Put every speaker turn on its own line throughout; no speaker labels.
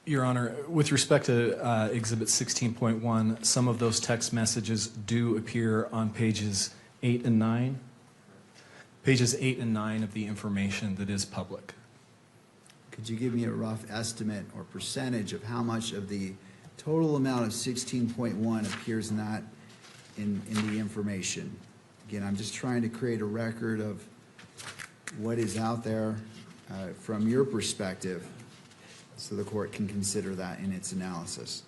Your Honor, with respect to Exhibit 16.1, some of those text messages do appear on pages 8 and 9. Pages 8 and 9 of the information that is public.
Could you give me a rough estimate or percentage of how much of the total amount of 16.1 appears not in the information? Again, I'm just trying to create a record of what is out there from your perspective so the court can consider that in its analysis.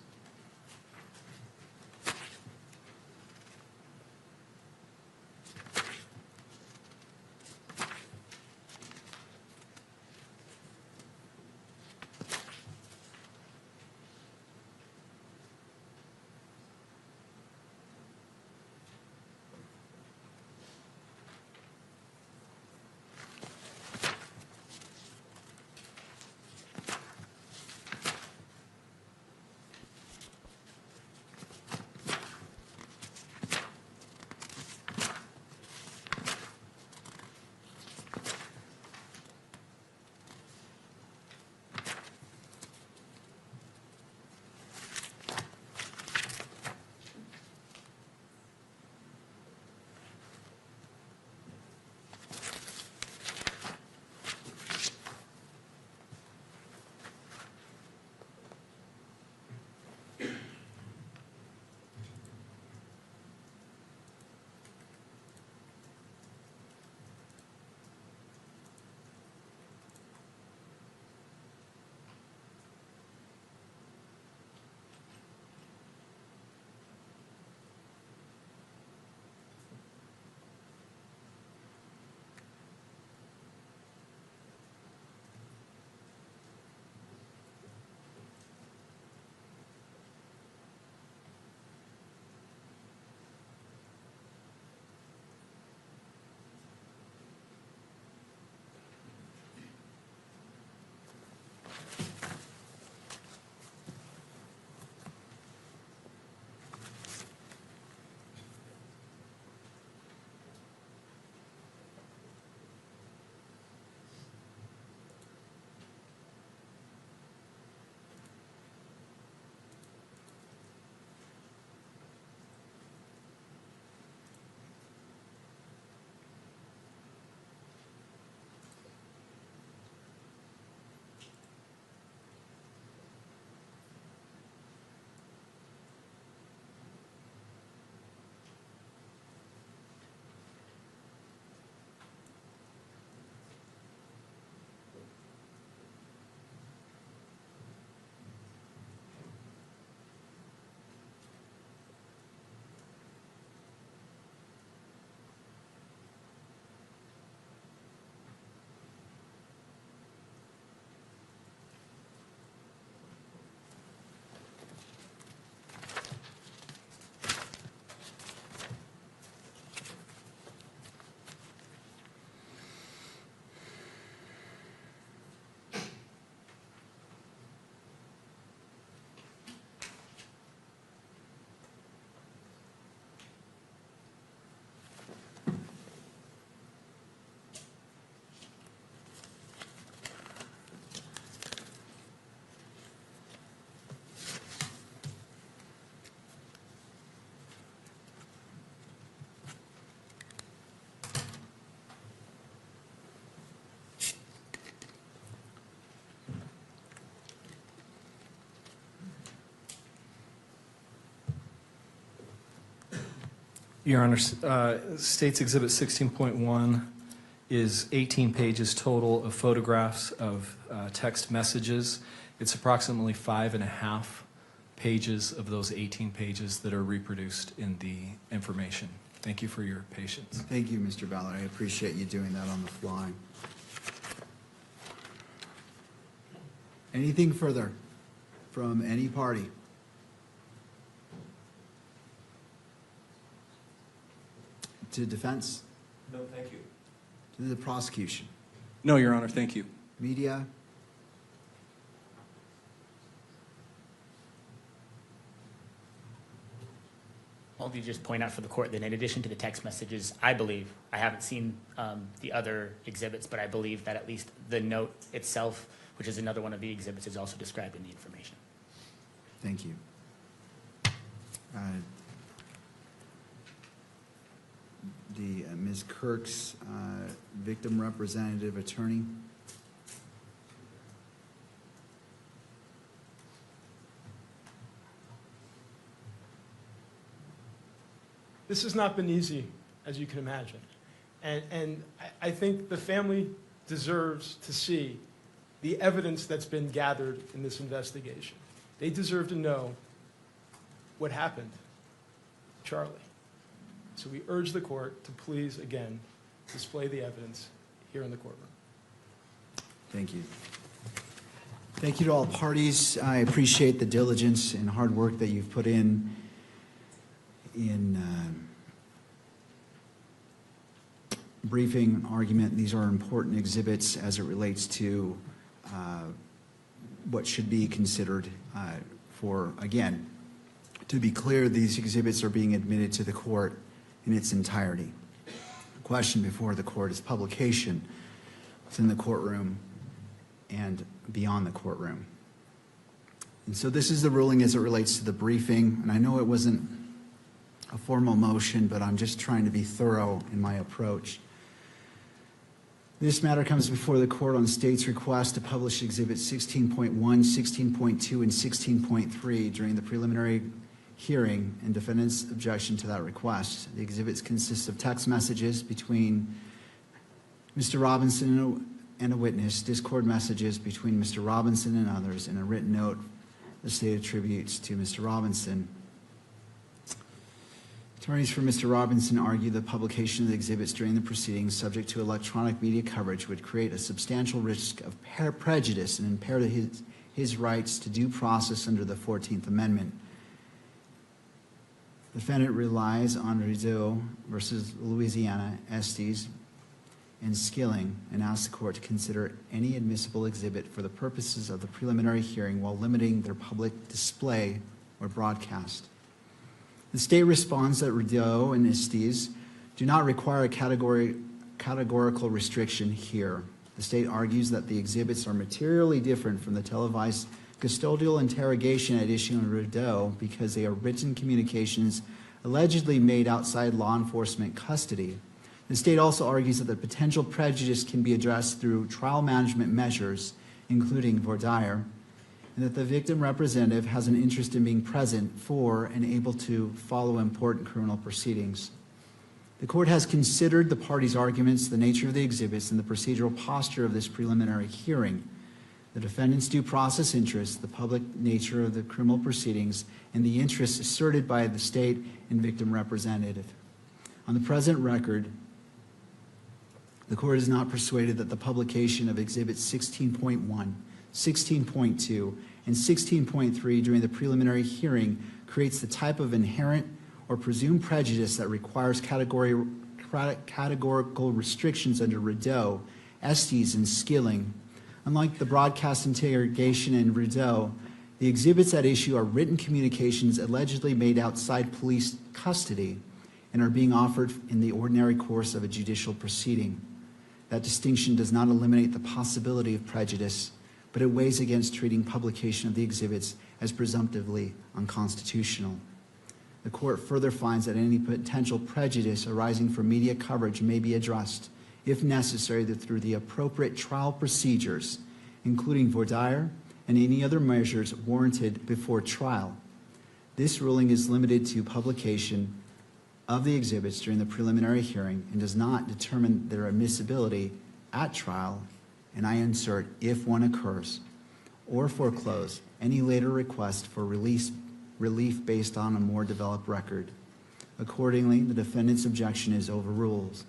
Your Honor, State's Exhibit 16.1 is 18 pages total of photographs of text messages. It's approximately 5.5 pages of those 18 pages that are reproduced in the information. Thank you for your patience.
Thank you, Mr. Ballard. I appreciate you doing that on the fly. Anything further from any party? To defense?
No, thank you.
To the prosecution?
No, Your Honor, thank you.
Media?
I'll just point out for the court that in addition to the text messages, I believe, I haven't seen the other exhibits, but I believe that at least the note itself which is another one of the exhibits, is also described in the information.
Thank you. Ms. Kirk's victim representative attorney.
This has not been easy, as you can imagine. And I think the family deserves to see the evidence that's been gathered in this investigation. They deserve to know what happened to Charlie. So we urge the court to please, again, display the evidence here in the courtroom.
Thank you. Thank you to all parties. I appreciate the diligence and hard work that you've put in briefing, argument. These are important exhibits as it relates to what should be considered for, again, to be clear, these exhibits are being admitted to the court in its entirety. The question before the court is publication within the courtroom and beyond the courtroom. And so this is the ruling as it relates to the briefing, and I know it wasn't a formal motion, but I'm just trying to be thorough in my approach. This matter comes before the court on the state's request to publish Exhibits 16.1, 16.2, and 16.3 during the preliminary hearing and defendant's objection to that request. The exhibits consist of text messages between Mr. Robinson and a witness, Discord messages between Mr. Robinson and others, and a written note the state attributes to Mr. Robinson. Attorneys for Mr. Robinson argue the publication of the exhibits during the proceedings subject to electronic media coverage would create a substantial risk of prejudice and impair his rights to due process under the 14th Amendment. The defendant relies on Rizzo versus Louisiana, Estes, and Skilling, and asks the court to consider any admissible exhibit for the purposes of the preliminary hearing while limiting their public display or broadcast. The state responds that Rizzo and Estes do not require a categorical restriction here. The state argues that the exhibits are materially different from the televised custodial interrogation at issue in Rizzo because they are written communications allegedly made outside law enforcement custody. The state also argues that the potential prejudice can be addressed through trial management measures, including voir dire, and that the victim representative has an interest in being present for and able to follow important criminal proceedings. The court has considered the parties' arguments, the nature of the exhibits, and the procedural posture of this preliminary hearing, the defendant's due process interests, the public nature of the criminal proceedings, and the interests asserted by the state and victim representative. On the present record, the court is not persuaded that the publication of Exhibits 16.1, 16.2, and 16.3 during the preliminary hearing creates the type of inherent or presumed prejudice that requires categorical restrictions under Rizzo, Estes, and Skilling. Unlike the broadcast interrogation in Rizzo, the exhibits at issue are written communications allegedly made outside police custody and are being offered in the ordinary course of a judicial proceeding. That distinction does not eliminate the possibility of prejudice, but it weighs against treating publication of the exhibits as presumptively unconstitutional. The court further finds that any potential prejudice arising from media coverage may be addressed, if necessary, through the appropriate trial procedures, including voir dire and any other measures warranted before trial. This ruling is limited to publication of the exhibits during the preliminary hearing and does not determine their admissibility at trial, and I insert, if one occurs, or foreclose any later request for relief based on a more developed record. Accordingly, the defendant's objection is overruled.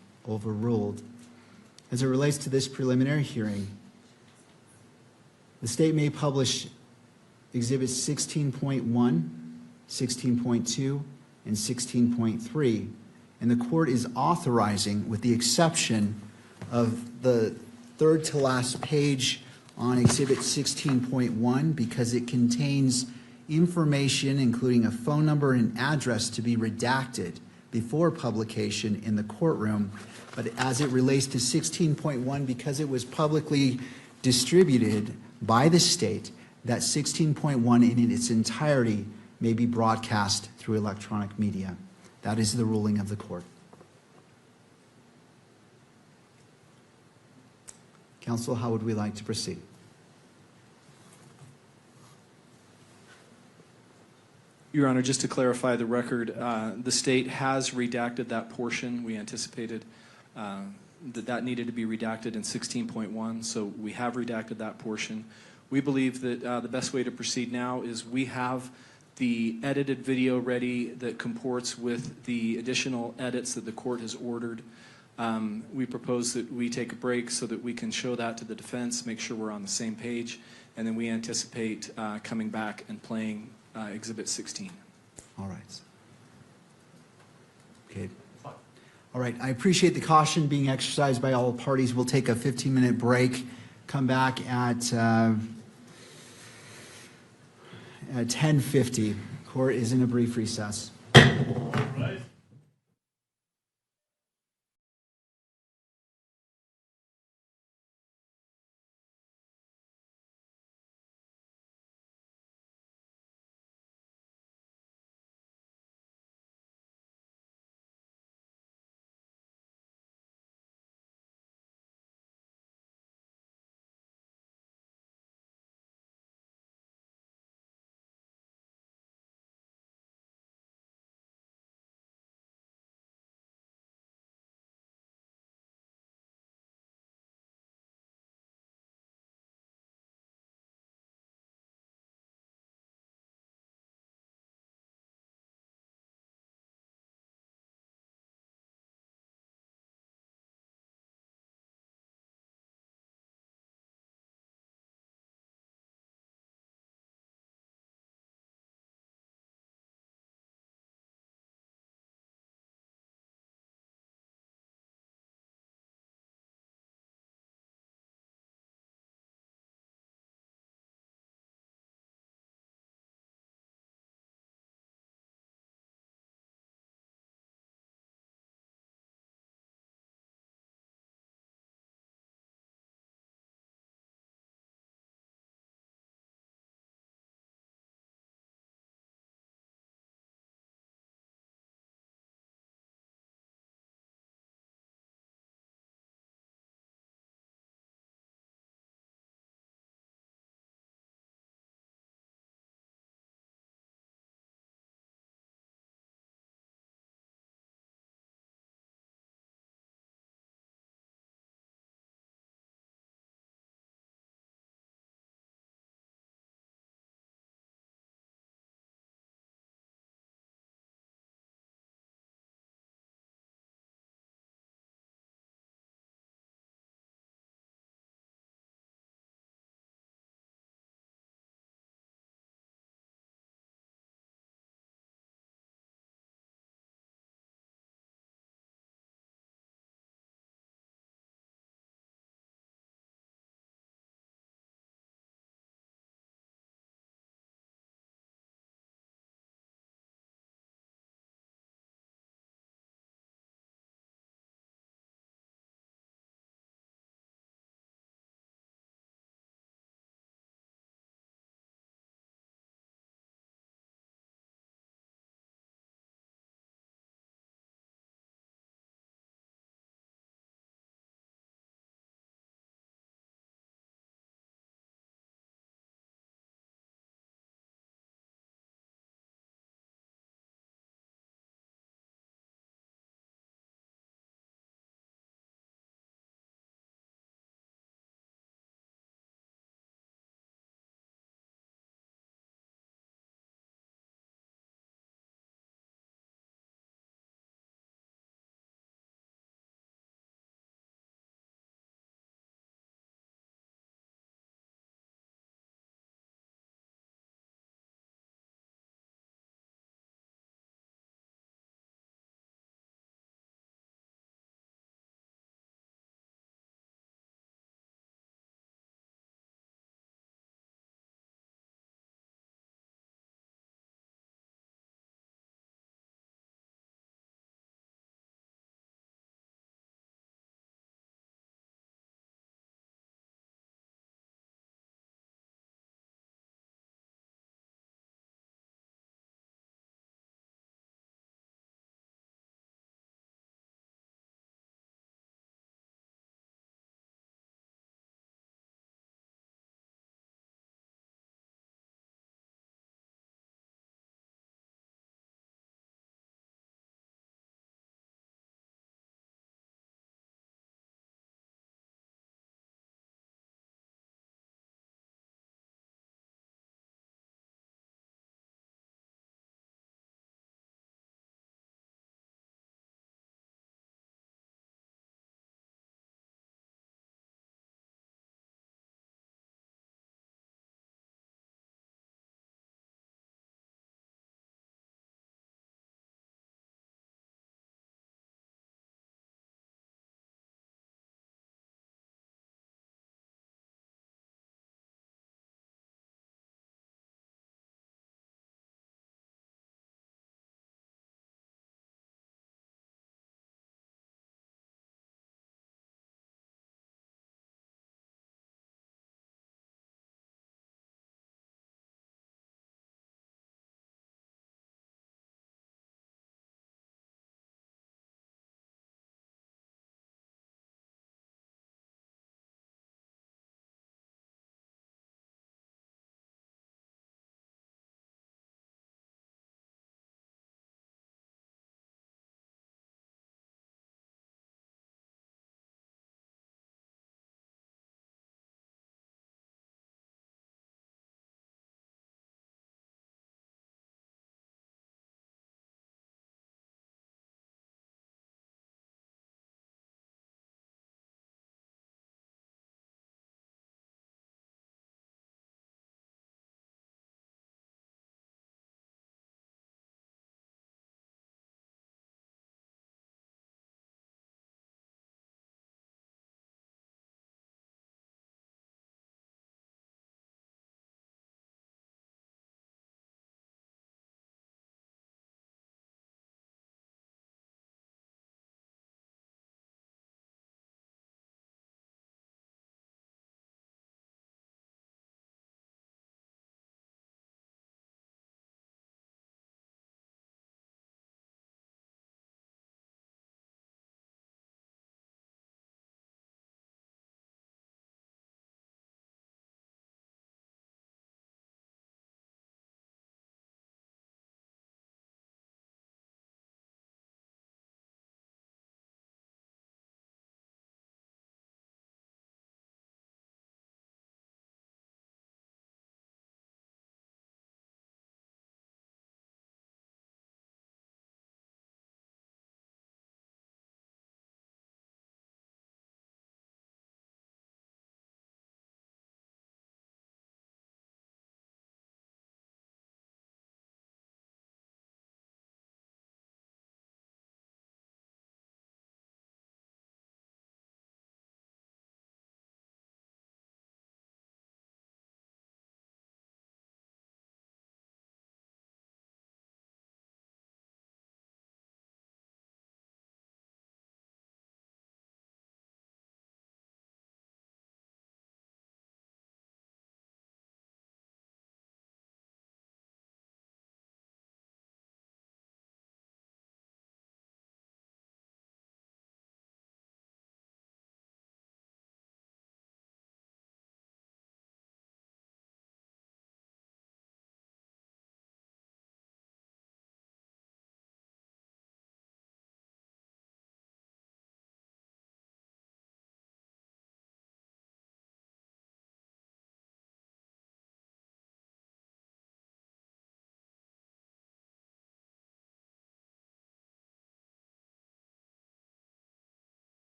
As it relates to this preliminary hearing, the state may publish Exhibits 16.1, 16.2, and 16.3, and the court is authorizing, with the exception of the third to last page on Exhibit 16.1, because it contains information including a phone number and address to be redacted before publication in the courtroom. But as it relates to 16.1, because it was publicly distributed by the state, that 16.1 in its entirety may be broadcast through electronic media. That is the ruling of the court. Counsel, how would we like to proceed?
Your Honor, just to clarify the record, the state has redacted that portion. We anticipated that needed to be redacted in 16.1, so we have redacted that portion. We believe that the best way to proceed now is we have the edited video ready that comports with the additional edits that the court has ordered. We propose that we take a break so that we can show that to the defense, make sure we're on the same page, and then we anticipate coming back and playing Exhibit 16.
All right. Okay. All right. I appreciate the caution being exercised by all parties. We'll take a 15-minute break, come back at 10:50. Court is in a brief recess.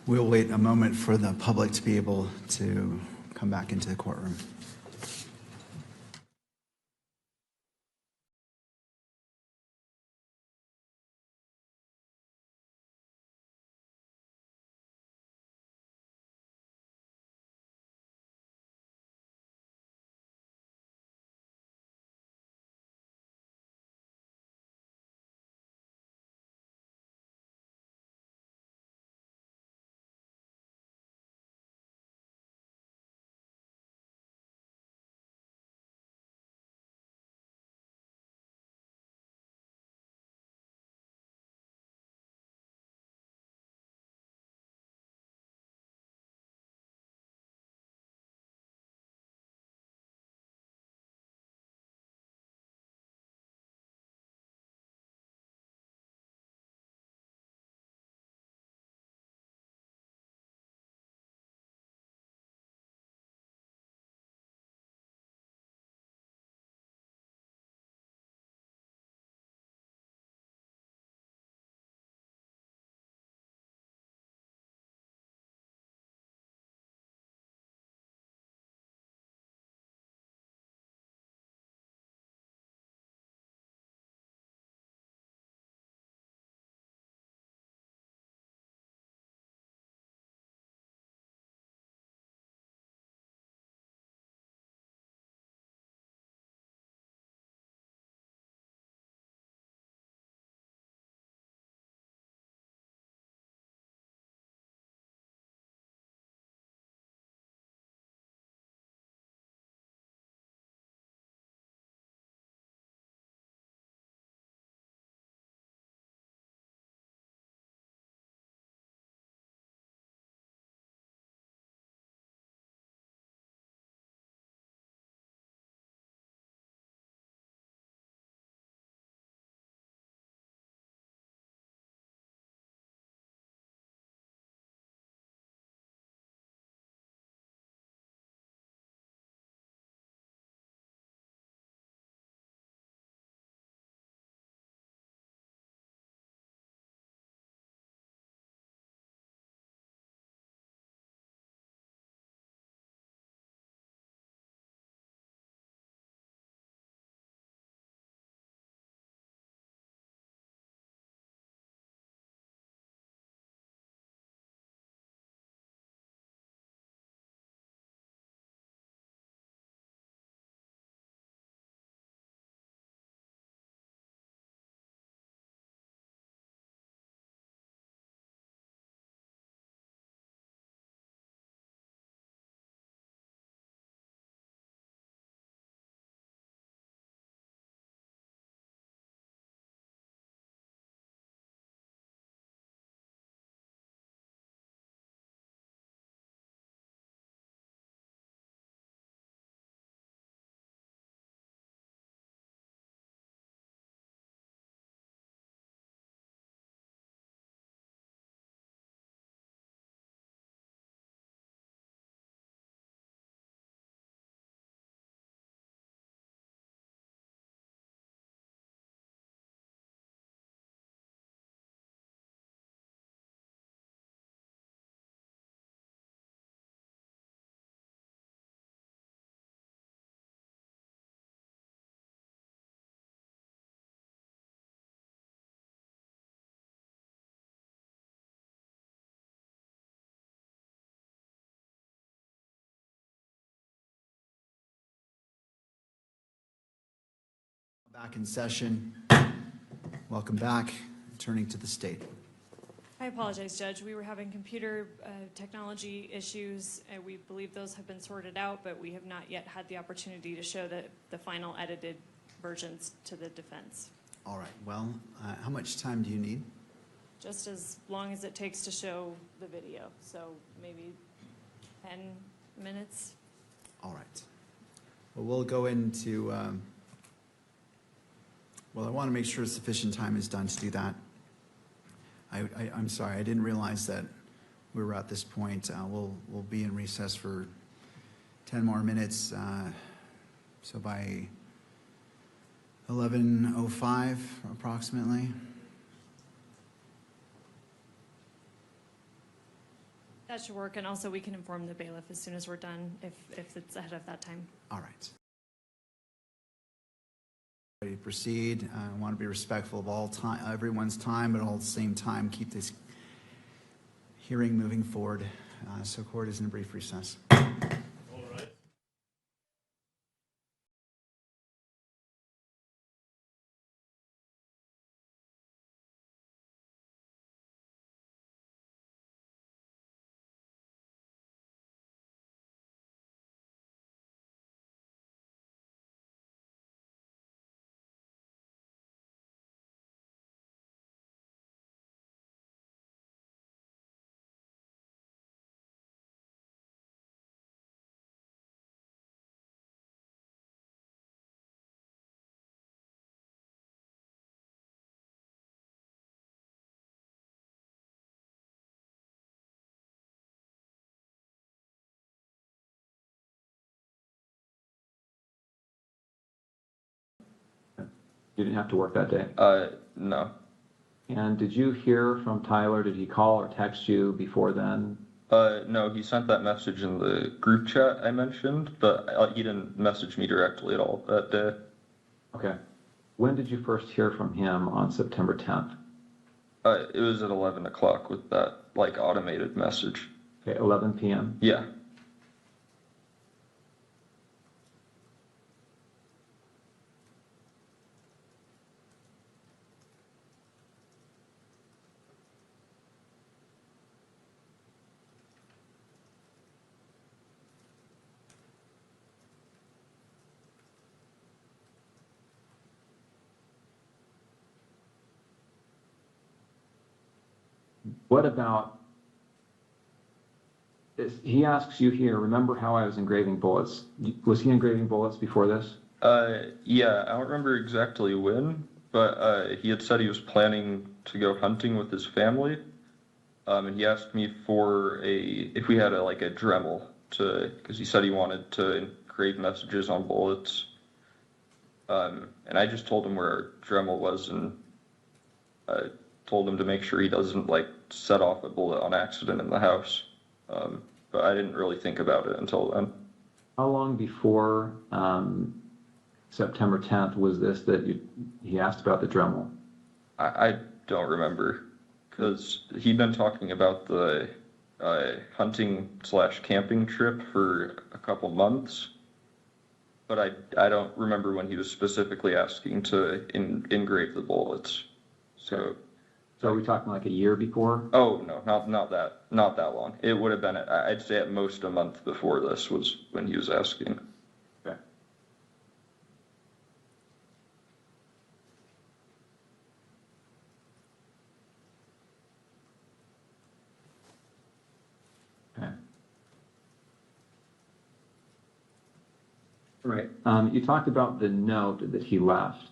We'll wait a moment for the public to be able to come back into the courtroom. Back in session. Welcome back. Turning to the state.
I apologize, Judge. We were having computer technology issues. We believe those have been sorted out, but we have not yet had the opportunity to show the final edited versions to the defense.
All right. Well, how much time do you need?
Just as long as it takes to show the video. So maybe 10 minutes.
All right. Well, we'll go into, well, I want to make sure sufficient time is done to do that. I'm sorry, I didn't realize that we were at this point. We'll be in recess for 10 more minutes. So by 11:05 approximately.
That should work, and also we can inform the bailiff as soon as we're done if it's ahead of that time.
All right. Ready to proceed. I want to be respectful of all time, everyone's time, but all at the same time keep this hearing moving forward. So court is in a brief recess.
All right.
You didn't have to work that day.
No.
And did you hear from Tyler? Did he call or text you before then?
No, he sent that message in the group chat I mentioned, but he didn't message me directly at all that day.
Okay. When did you first hear from him on September 10th?
It was at 11 o'clock with that, like, automated message.
Okay, 11 p.m.
Yeah.
What about, he asks you here, remember how I was engraving bullets? Was he engraving bullets before this?
Yeah, I don't remember exactly when, but he had said he was planning to go hunting with his family. And he asked me for if we had a Dremel because he said he wanted to engrave messages on bullets. And I just told him where our Dremel was and told him to make sure he doesn't set off a bullet on accident in the house. But I didn't really think about it until then.
How long before September 10th was this that he asked about the Dremel?
I don't remember because he'd been talking about the hunting/camping trip for a couple months, but I don't remember when he was specifically asking to engrave the bullets. So
are we talking like a year before?
Oh no, not that long. It would have been I'd say at most a month before this was when he was asking.
Okay. Okay. All right. You talked about the note that he left.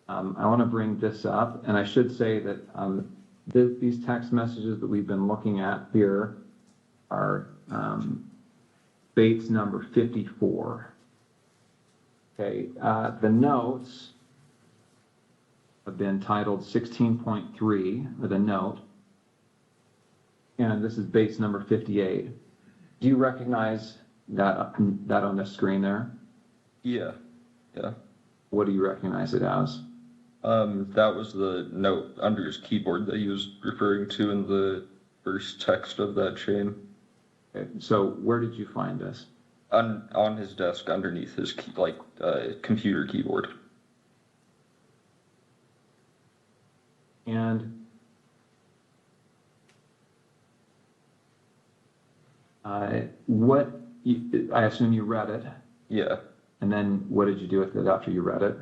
I want to bring this up, and I should say that these text messages that we've been looking at here are Bates number 54. Okay, the notes have been titled 16.3 with a note, and this is Bates number 58. Do you recognize that on the screen there?
Yeah.
What do you recognize it as?
That was the note under his keyboard that he was referring to in the first text of that chain.
Okay, so where did you find this?
On his desk underneath his computer keyboard.
And I assume you read it.
Yeah.
And then what did you do with it after you read it?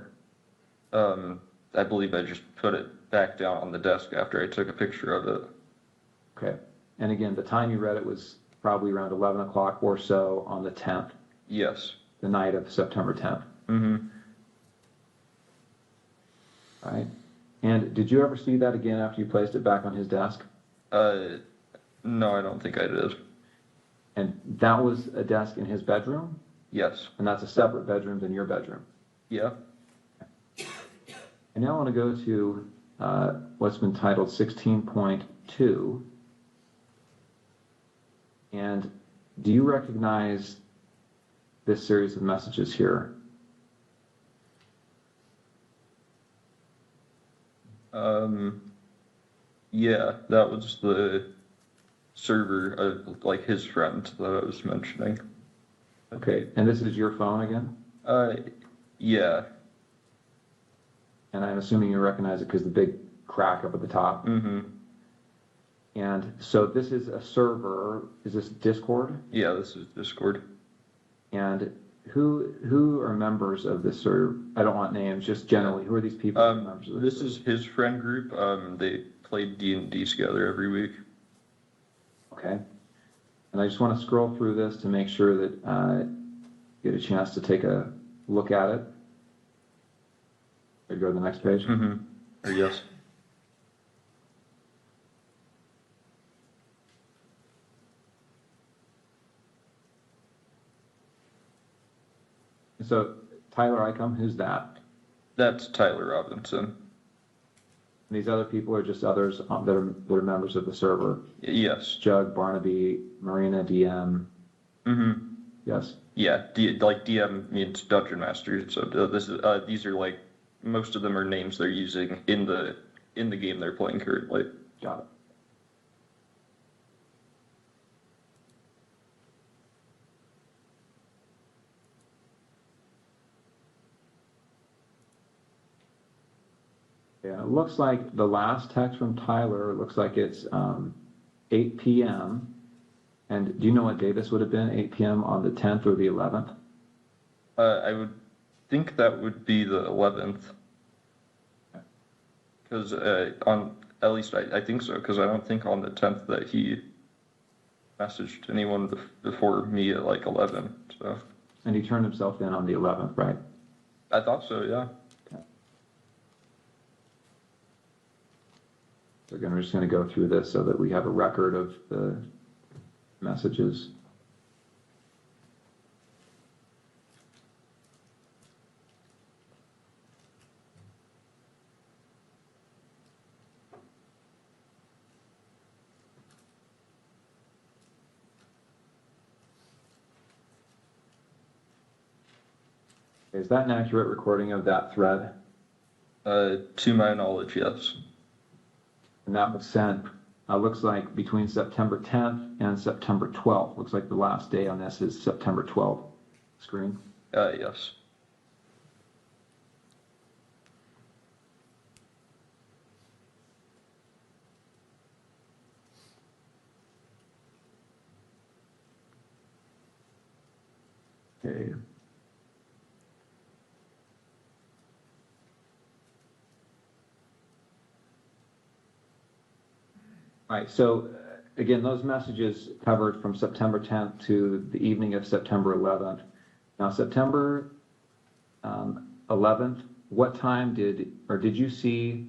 I believe I just put it back down on the desk after I took a picture of it.
Okay. And again, the time you read it was probably around 11 o'clock or so on the 10th.
Yes.
The night of September 10th.
Mm-hmm.
All right. And did you ever see that again after you placed it back on his desk?
No, I don't think I did.
And that was a desk in his bedroom?
Yes.
And that's a separate bedroom than your bedroom?
Yeah.
And now I want to go to what's been titled 16.2. And do you recognize this series of messages here?
Yeah, that was the server, like his friend that I was mentioning.
Okay, and this is your phone again?
Yeah.
And I'm assuming you recognize it because the big crack up at the top.
Mm-hmm.
And so this is a server. Is this Discord?
Yeah, this is Discord.
And who are members of this server? I don't want names, just generally. Who are these people? Who are members of
This is his friend group. They played D&D together every week.
Okay. And I just want to scroll through this to make sure that you get a chance to take a look at it. Or go to the next page.
Mm-hmm. Or yes.
So Tyler Icom, who's that?
That's Tyler Robinson.
And these other people are just others that are members of the server.
Yes.
Jug, Barnaby, Marina, DM.
Mm-hmm.
Yes.
Yeah, like DM means Dungeon Master. So this is these are like most of them are names they're using in the game they're playing currently.
Got it. Yeah, it looks like the last text from Tyler looks like it's 8 p.m. And do you know what day this would have been? 8 p.m. on the 10th or the 11th?
I would think that would be the 11th. Because on at least I think so. Because I don't think on the 10th that he messaged anyone before me at like 11. So.
And he turned himself in on the 11th, right?
I thought so. Yeah.
So again, we're just going to go through this so that we have a record of the messages. Is that an accurate recording of that thread?
To my knowledge, yes.
And that was sent, looks like between September 10th and September 12th. Looks like the last day on this is September 12th. Screen?
Yes.
Okay. All right, so again, those messages covered from September 10th to the evening of September 11th. Now, September 11th, what time did you see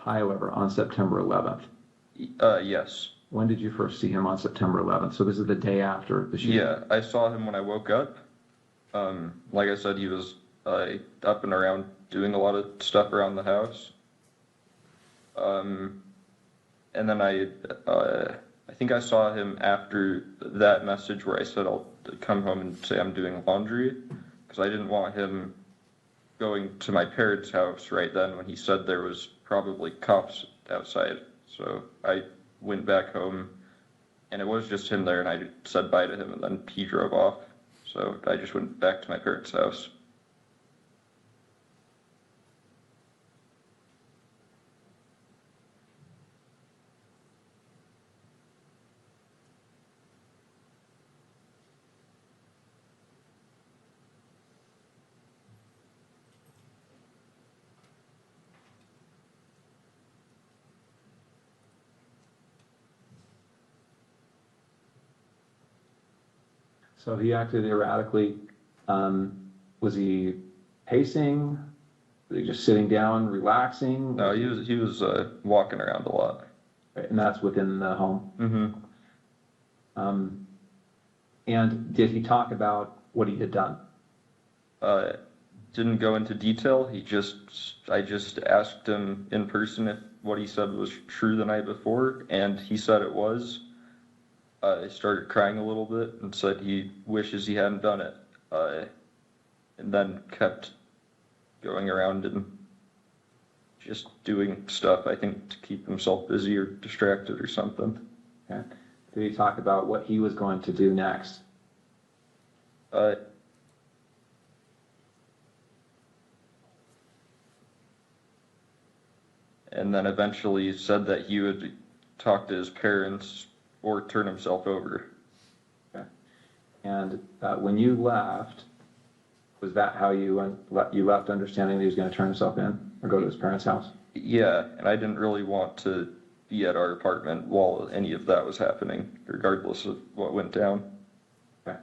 Tyler on September 11th?
Yes.
When did you first see him on September 11th? So this is the day after the shooting.
Yeah, I saw him when I woke up. Like I said, he was up and around doing a lot of stuff around the house. And then I think I saw him after that message where I said I'll come home and say I'm doing laundry, because I didn't want him going to my parents' house right then when he said there was probably cops outside. So I went back home, and it was just him there, and I said bye to him, and then he drove off. So I just went back to my parents' house.
So he acted erratically. Was he pacing? Was he just sitting down, relaxing?
No, he was walking around a lot.
Right, and that's within the home.
Mm-hmm.
And did he talk about what he had done?
Didn't go into detail. I just asked him in person if what he said was true the night before, and he said it was. He started crying a little bit and said he wishes he hadn't done it. And then kept going around and just doing stuff, I think, to keep himself busy or distracted or something.
Okay. Did he talk about what he was going to do next?
And then eventually said that he would talk to his parents or turn himself over.
Okay. And when you left, was that how you left, understanding that he was going to turn himself in or go to his parents' house?
Yeah, and I didn't really want to be at our apartment while any of that was happening, regardless of what went down.
Okay.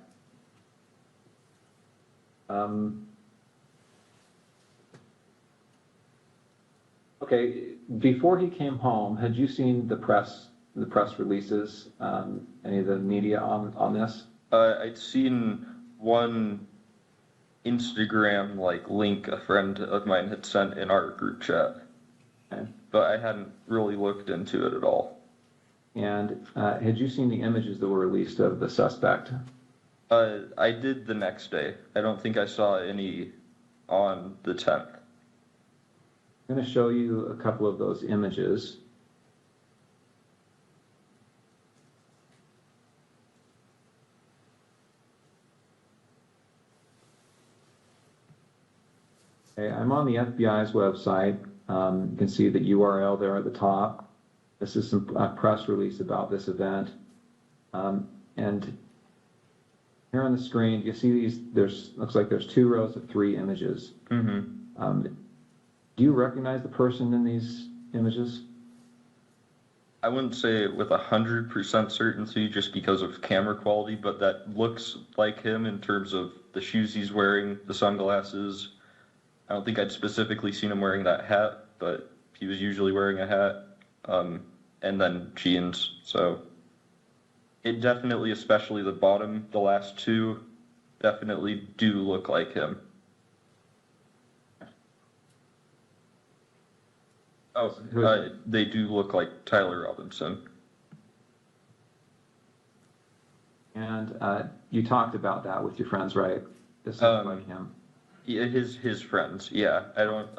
Okay, before he came home, had you seen the press releases, any of the media on this?
I'd seen one Instagram link a friend of mine had sent in our group chat,
Okay.
but I hadn't really looked into it at all.
And had you seen the images that were released of the suspect?
I did the next day. I don't think I saw any on the 10th.
I'm going to show you a couple of those images. Okay, I'm on the FBI's website. You can see the URL there at the top. This is some press release about this event. And here on the screen, you see these, looks like there's 2 rows of 3 images.
Mm-hmm.
Do you recognize the person in these images?
I wouldn't say it with 100% certainty just because of camera quality, but that looks like him in terms of the shoes he's wearing, the sunglasses. I don't think I'd specifically seen him wearing that hat, but he was usually wearing a hat, and then jeans. So it definitely, especially the bottom, the last 2, definitely do look like him. Oh, they do look like Tyler Robinson.
And you talked about that with your friends, right? This looks like him.
Yeah, his friends. Yeah, I don't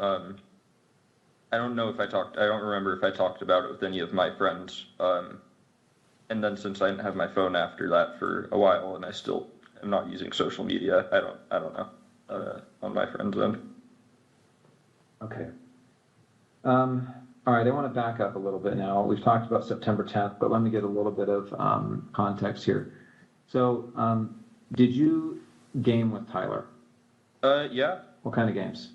know if I don't remember if I talked about it with any of my friends. And then since I didn't have my phone after that for a while, and I still am not using social media, I don't know on my friends' end.
Okay. All right, I want to back up a little bit now. We've talked about September 10th, but let me get a little bit of context here. So, did you game with Tyler?
Yeah.
What kind of games?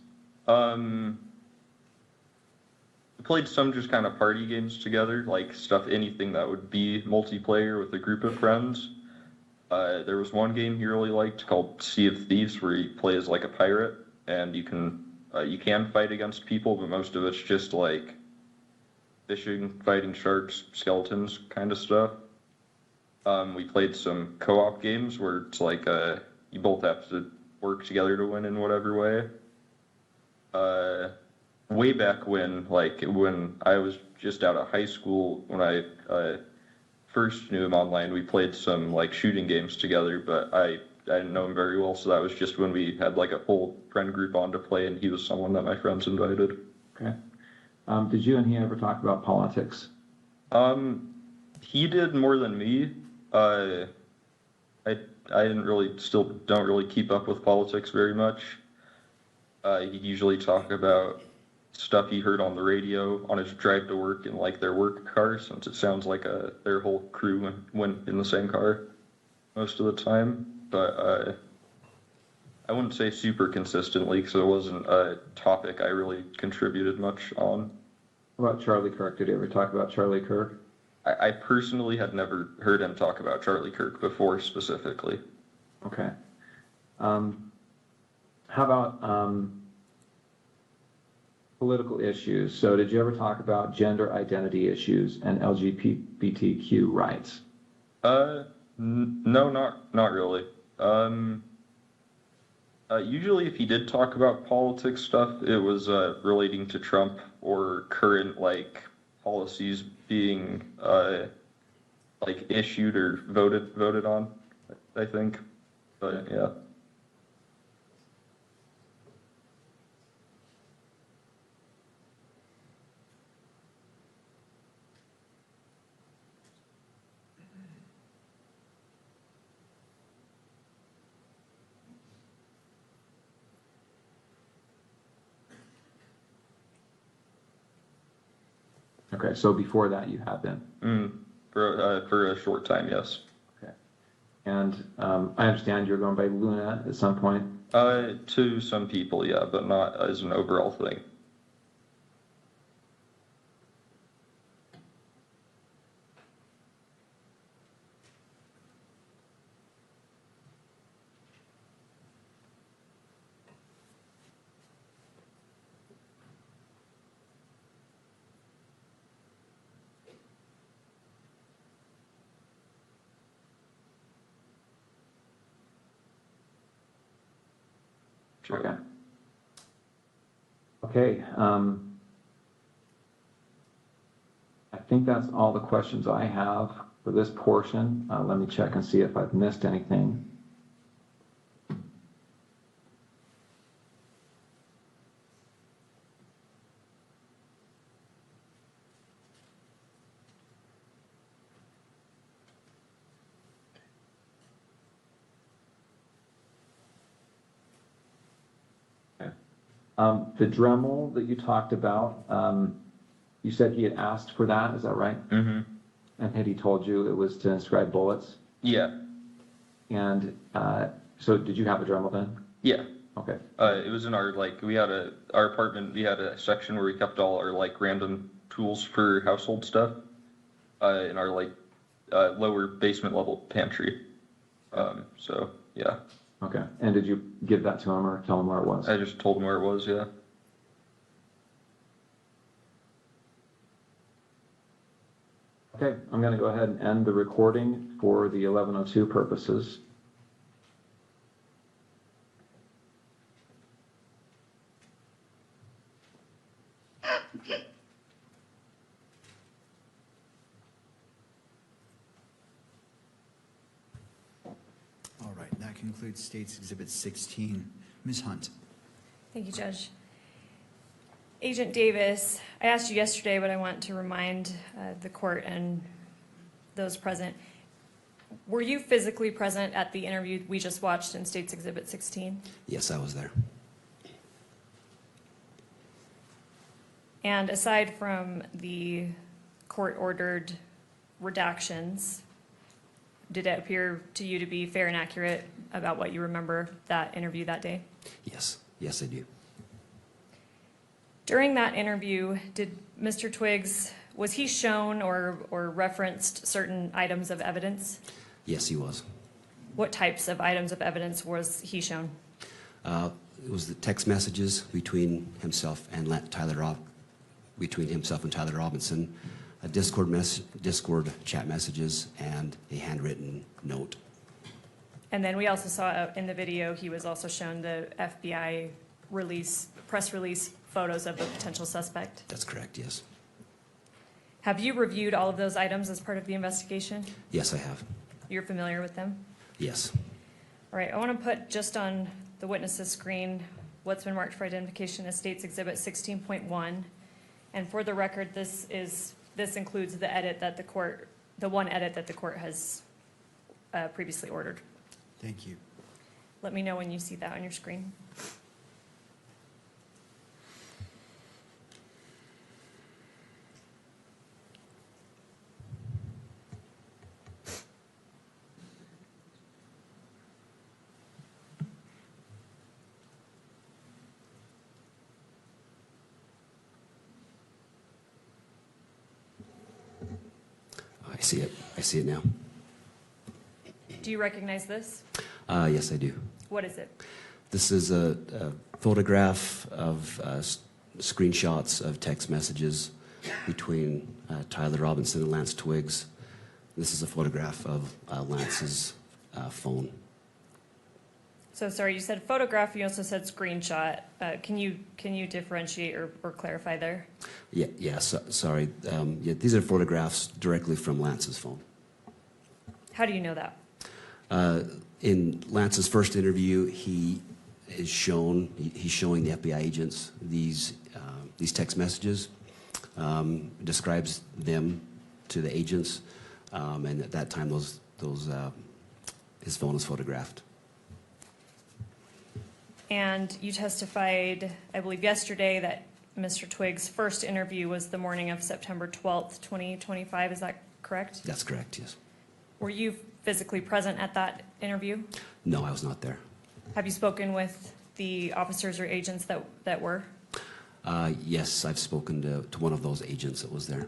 We played some just kind of party games together, like anything that would be multiplayer with a group of friends. There was one game he really liked called Sea of Thieves, where you play as like a pirate, and you can fight against people, but most of it's just like fishing, fighting sharks, skeletons kind of stuff. We played some co-op games where it's like you both have to work together to win in whatever way. Way back when I was just out of high school, when I first knew him online, we played some shooting games together, but I didn't know him very well, so that was just when we had a whole friend group on to play, and he was someone that my friends invited.
Okay. Did you and he ever talk about politics?
He did more than me. I don't really keep up with politics very much. He'd usually talk about stuff he heard on the radio on his drive to work in their work car, since it sounds like their whole crew went in the same car most of the time. But I wouldn't say super consistently, because it wasn't a topic I really contributed much on.
What about Charlie Kirk? Did he ever talk about Charlie Kirk?
I personally had never heard him talk about Charlie Kirk before specifically.
Okay. How about political issues? So did you ever talk about gender identity issues and LGBTQ rights?
No, not really. Usually if he did talk about politics stuff, it was relating to Trump or current policies being like issued or voted on, I think. But yeah.
Okay, so before that you have been.
For a short time, yes.
Okay. And I understand you're going by Luna at some point.
To some people, yeah, but not as an overall thing. Sure.
Okay. Okay. I think that's all the questions I have for this portion. Let me check and see if I've missed anything. The Dremel that you talked about, you said he had asked for that, is that right?
Mm-hmm.
And had he told you it was to inscribe bullets?
Yeah.
And so did you have a Dremel then?
Yeah.
Okay.
It was in our, our apartment, we had a section where we kept all our, random tools for household stuff, in our, lower basement level pantry. So, yeah.
Okay. And did you give that to him or tell him where it was?
I just told him where it was, yeah.
Okay, I'm going to go ahead and end the recording for the 1102 purposes.
All right, that concludes State's Exhibit 16. Ms. Hunt.
Thank you, Judge. Agent Davis, I asked you yesterday, but I want to remind the court and those present. Were you physically present at the interview we just watched in State's Exhibit 16?
Yes, I was there.
And aside from the court-ordered redactions, did it appear to you to be fair and accurate about what you remember that interview that day?
Yes, yes, I do.
During that interview, did Mr. Twiggs, was he shown or referenced certain items of evidence?
Yes, he was.
What types of items of evidence was he shown?
It was the text messages between himself and Tyler Robinson, a Discord chat messages, and a handwritten note.
And then we also saw in the video, he was also shown the FBI press release photos of the potential suspect.
That's correct, yes.
Have you reviewed all of those items as part of the investigation?
Yes, I have.
You're familiar with them?
Yes.
All right, I want to put just on the witness's screen what's been marked for identification as State's Exhibit 16.1. And for the record, this includes the edit that the one edit that the court has previously ordered.
Thank you.
Let me know when you see that on your screen.
I see it. I see it now.
Do you recognize this?
Yes, I do.
What is it?
This is a photograph of screenshots of text messages between Tyler Robinson and Lance Twiggs. This is a photograph of Lance's phone.
So sorry, you said photograph, you also said screenshot. Can you differentiate or clarify there?
Sorry. Yeah, these are photographs directly from Lance's phone.
How do you know that?
In Lance's first interview, he's showing the FBI agents these text messages, describes them to the agents, and at that time, his phone was photographed.
And you testified, I believe yesterday, that Mr. Twiggs' first interview was the morning of September 12th, 2025. Is that correct?
That's correct, yes.
Were you physically present at that interview?
No, I was not there.
Have you spoken with the officers or agents that were?
Yes, I've spoken to one of those agents that was there.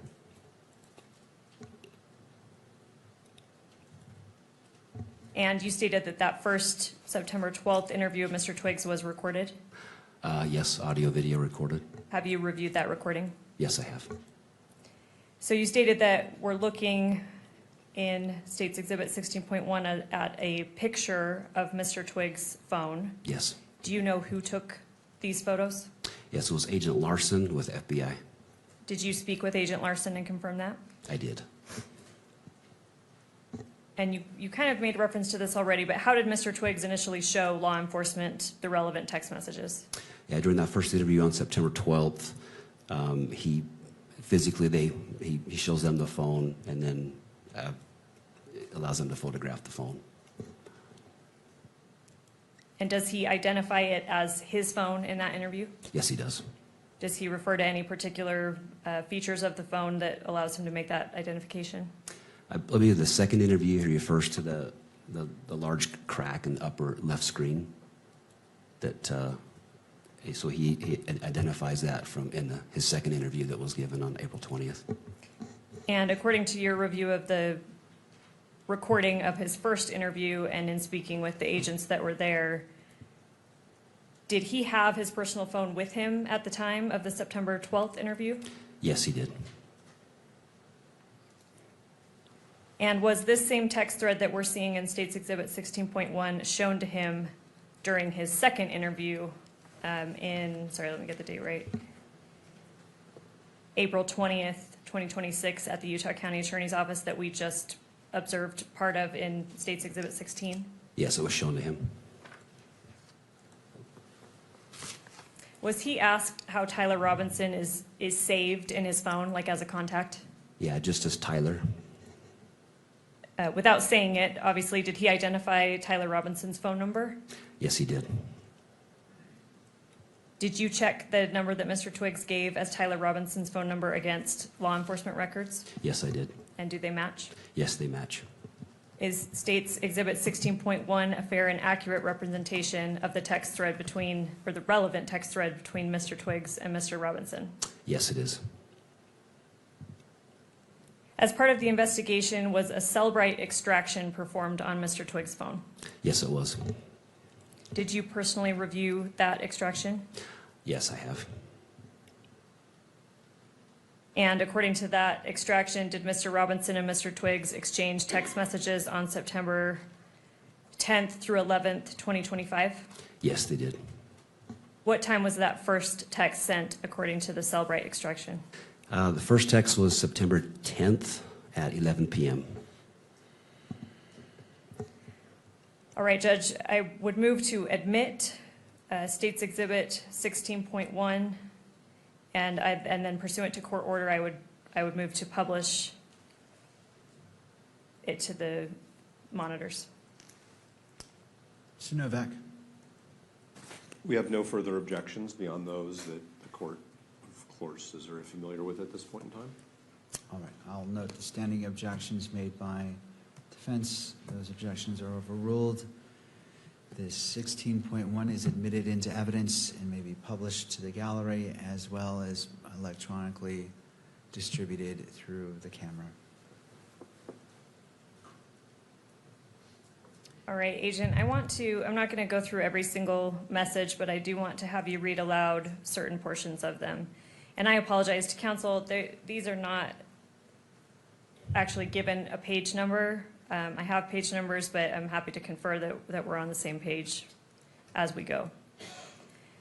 And you stated that first September 12th interview of Mr. Twiggs was recorded?
Yes, audio, video recorded.
Have you reviewed that recording?
Yes, I have.
So you stated that we're looking in State's Exhibit 16.1 at a picture of Mr. Twiggs' phone.
Yes.
Do you know who took these photos?
Yes, it was Agent Larson with FBI.
Did you speak with Agent Larson and confirm that?
I did.
And you kind of made reference to this already, but how did Mr. Twiggs initially show law enforcement the relevant text messages?
Yeah, during that first interview on September 12th, he physically, he shows them the phone and then allows them to photograph the phone.
And does he identify it as his phone in that interview?
Yes, he does.
Does he refer to any particular features of the phone that allows him to make that identification?
I believe the second interview, he refers to the large crack in the upper left screen. So he identifies that in his second interview that was given on April 20th.
And according to your review of the recording of his first interview and in speaking with the agents that were there, did he have his personal phone with him at the time of the September 12th interview?
Yes, he did.
And was this same text thread that we're seeing in State's Exhibit 16.1 shown to him during his second interview sorry, let me get the date right, April 20th, 2026 at the Utah County Attorney's Office that we just observed part of in State's Exhibit 16?
Yes, it was shown to him.
Was he asked how Tyler Robinson is saved in his phone, like as a contact?
Yeah, just as Tyler.
Without saying it, obviously, did he identify Tyler Robinson's phone number?
Yes, he did.
Did you check the number that Mr. Twiggs gave as Tyler Robinson's phone number against law enforcement records?
Yes, I did.
And do they match?
Yes, they match.
Is State's Exhibit 16.1 a fair and accurate representation of the text thread or the relevant text thread between Mr. Twiggs and Mr. Robinson?
Yes, it is.
As part of the investigation, was a Cellbrite extraction performed on Mr. Twiggs' phone?
Yes, it was.
Did you personally review that extraction?
Yes, I have.
And according to that extraction, did Mr. Robinson and Mr. Twiggs exchange text messages on September 10th through 11th, 2025?
Yes, they did.
What time was that first text sent according to the Cellbrite extraction?
The first text was September 10th at 11 p.m.
All right, Judge, I would move to admit State's Exhibit 16.1, and then pursuant to court order, I would move to publish it to the monitors.
Mr. Novak.
We have no further objections beyond those that the court, of course, is very familiar with at this point in time.
All right, I'll note the standing objections made by defense. Those objections are overruled. This 16.1 is admitted into evidence and may be published to the gallery as well as electronically distributed through the camera.
All right, Agent, I'm not going to go through every single message, but I do want to have you read aloud certain portions of them. And I apologize to counsel, these are not actually given a page number. I have page numbers, but I'm happy to confer that we're on the same page as we go.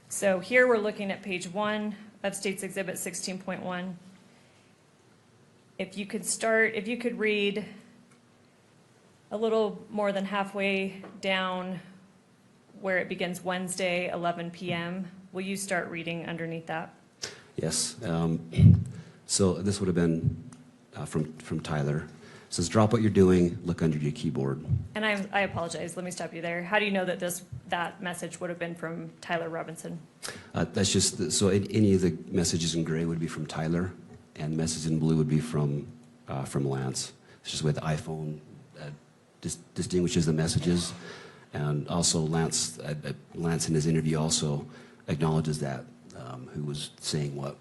So here we're looking at page 1 of State's Exhibit 16.1. If you could read a little more than halfway down where it begins Wednesday, 11 p.m. Will you start reading underneath that?
Yes. So this would have been from Tyler. It says, drop what you're doing, look under your keyboard.
And I apologize, let me stop you there. How do you know that that message would have been from Tyler Robinson?
That's just, so any of the messages in gray would be from Tyler, and messages in blue would be from Lance. It's just the way the iPhone distinguishes the messages. And also Lance in his interview also acknowledges that, who was saying what.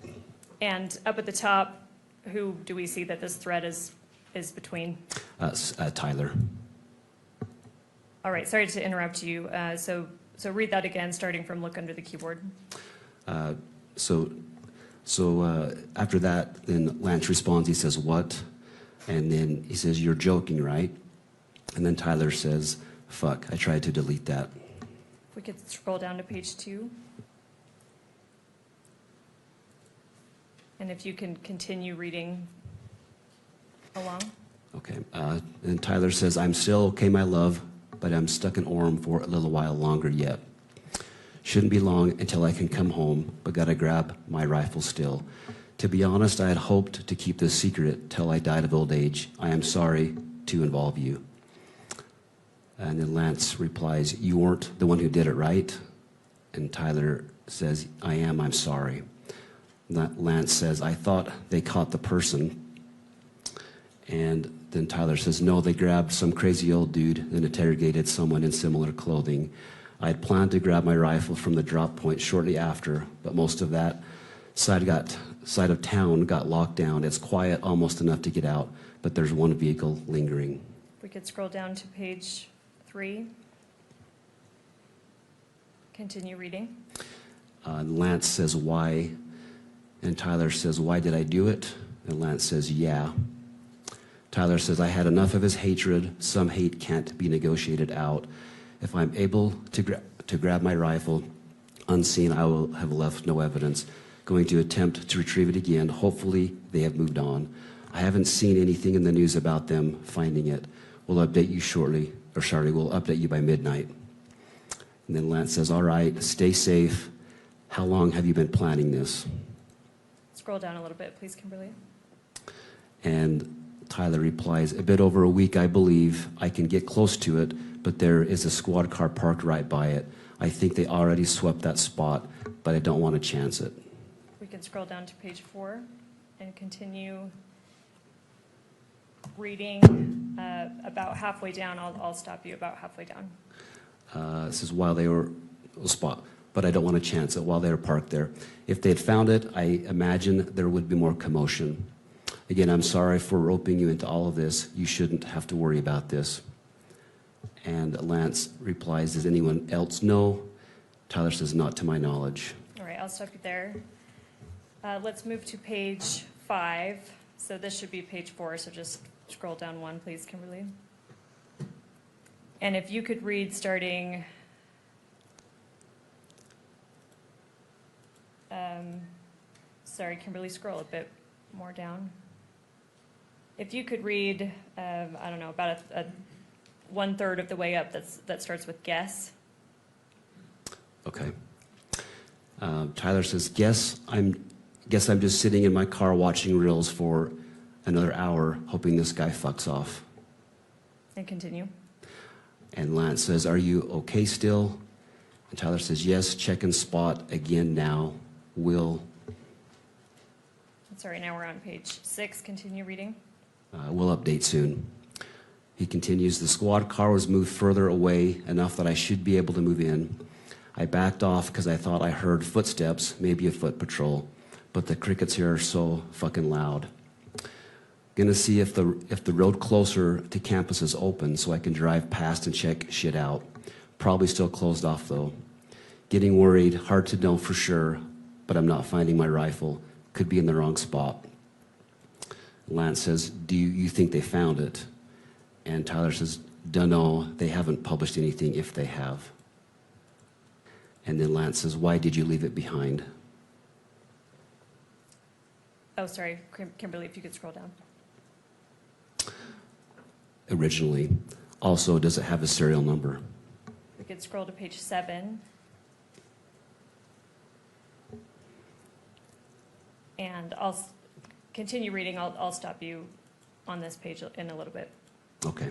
And up at the top, who do we see that this thread is between?
Tyler.
All right, sorry to interrupt you. So read that again, starting from look under the keyboard.
So after that, then Lance responds, he says, what? And then he says, you're joking, right? And then Tyler says, fuck, I tried to delete that.
If we could scroll down to page 2. And if you can continue reading along.
Okay. And Tyler says, I'm still okay, my love, but I'm stuck in Orem for a little while longer yet. Shouldn't be long until I can come home, but gotta grab my rifle still. To be honest, I had hoped to keep this secret till I died of old age. I am sorry to involve you. And then Lance replies, you weren't the one who did it, right? And Tyler says, I am, I'm sorry. Lance says, I thought they caught the person. And then Tyler says, no, they grabbed some crazy old dude and interrogated someone in similar clothing. I had planned to grab my rifle from the drop point shortly after, but most of that side of town got locked down. It's quiet, almost enough to get out, but there's one vehicle lingering.
If we could scroll down to page 3. Continue reading.
Lance says, why? And Tyler says, why did I do it? And Lance says, yeah. Tyler says, I had enough of his hatred. Some hate can't be negotiated out. If I'm able to grab my rifle unseen, I will have left no evidence. Going to attempt to retrieve it again. Hopefully they have moved on. I haven't seen anything in the news about them finding it. We'll update you shortly, or sorry, we'll update you by midnight. And then Lance says, all right, stay safe. How long have you been planning this?
Scroll down a little bit, please, Kimberly.
And Tyler replies, a bit over a week, I believe. I can get close to it, but there is a squad car parked right by it. I think they already swept that spot, but I don't want to chance it.
We can scroll down to page 4 and continue reading about halfway down. I'll stop you about halfway down.
This is while they were spot, but I don't want to chance it while they were parked there. If they had found it, I imagine there would be more commotion. Again, I'm sorry for roping you into all of this. You shouldn't have to worry about this. And Lance replies, does anyone else know? Tyler says, not to my knowledge.
All right, I'll stop you there. Let's move to page 5. So this should be page 4, so just scroll down 1, please, Kimberly. And if you could read starting, sorry, Kimberly, scroll a bit more down. If you could read, I don't know, about a 1/3 of the way up that starts with guess.
Okay. Tyler says, guess I'm just sitting in my car watching reels for another hour, hoping this guy fucks off.
And continue.
And Lance says, are you okay still? And Tyler says, yes, check and spot again now. Will.
Sorry, now we're on page 6. Continue reading.
We'll update soon. He continues, the squad car was moved further away, enough that I should be able to move in. I backed off because I thought I heard footsteps, maybe a foot patrol, but the crickets here are so fucking loud. Gonna see if the road closer to campus is open so I can drive past and check shit out. Probably still closed off though. Getting worried, hard to know for sure, but I'm not finding my rifle. Could be in the wrong spot. Lance says, do you think they found it? And Tyler says, dunno, they haven't published anything if they have. And then Lance says, why did you leave it behind?
Oh, sorry, Kimberly, if you could scroll down.
Originally, Also, does it have a serial number?
We could scroll to page 7. And I'll continue reading. I'll stop you on this page in a little bit.
Okay.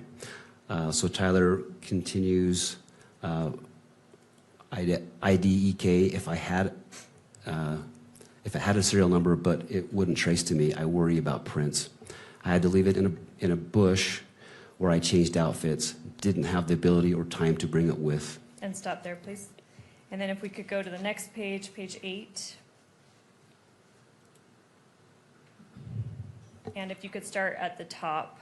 So Tyler continues, IDEK, if it had a serial number, but it wouldn't trace to me, I worry about prints. I had to leave it in a bush where I changed outfits, didn't have the ability or time to bring it with.
And stop there, please. And then if we could go to the next page, page 8. And if you could start at the top.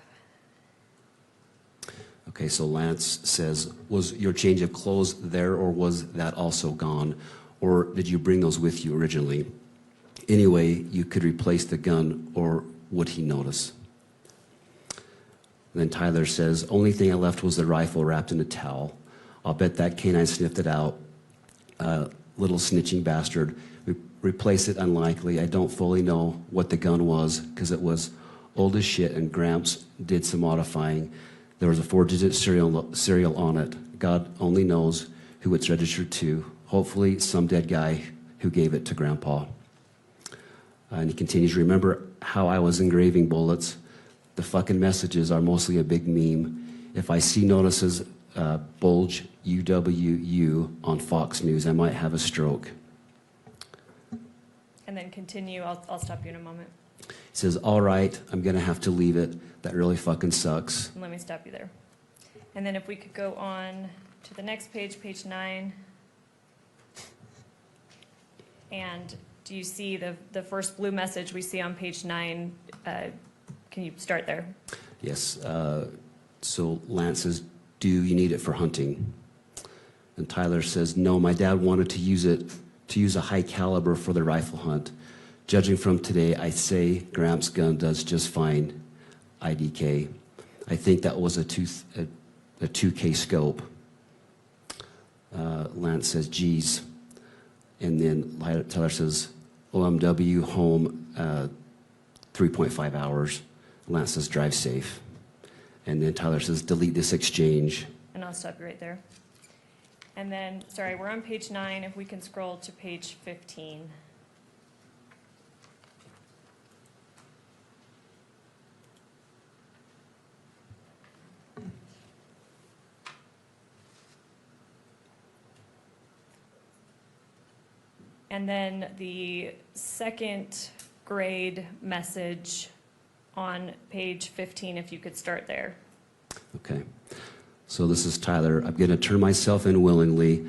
Okay, so Lance says, was your change of clothes there, or was that also gone? Or did you bring those with you originally? Anyway, you could replace the gun, or would he notice? And then Tyler says, only thing I left was the rifle wrapped in a towel. I'll bet that canine sniffed it out. Little snitching bastard. Replace it, unlikely. I don't fully know what the gun was, because it was old as shit, and Gramps did some modifying. There was a 4-digit serial on it. God only knows who it's registered to. Hopefully some dead guy who gave it to Grandpa. And he continues, remember how I was engraving bullets? The fucking messages are mostly a big meme. If I see notices bulge UWU on Fox News, I might have a stroke.
And then continue. I'll stop you in a moment.
He says, all right, I'm going to have to leave it. That really fucking sucks.
And let me stop you there. And then if we could go on to the next page, page 9. And do you see the first blue message we see on page 9? Can you start there?
Yes. So Lance says, do you need it for hunting? And Tyler says, no, my dad wanted to use a high caliber for the rifle hunt. Judging from today, I say Gramps' gun does just fine. IDK. I think that was a 2K scope. Lance says, geez. And then Tyler says, OMW home 3.5 hours. Lance says, drive safe. And then Tyler says, delete this exchange.
And I'll stop you right there. And then, sorry, we're on page 9. If we can scroll to page 15. And then the second grade message on page 15, if you could start there.
Okay. So this is Tyler. I'm going to turn myself in willingly.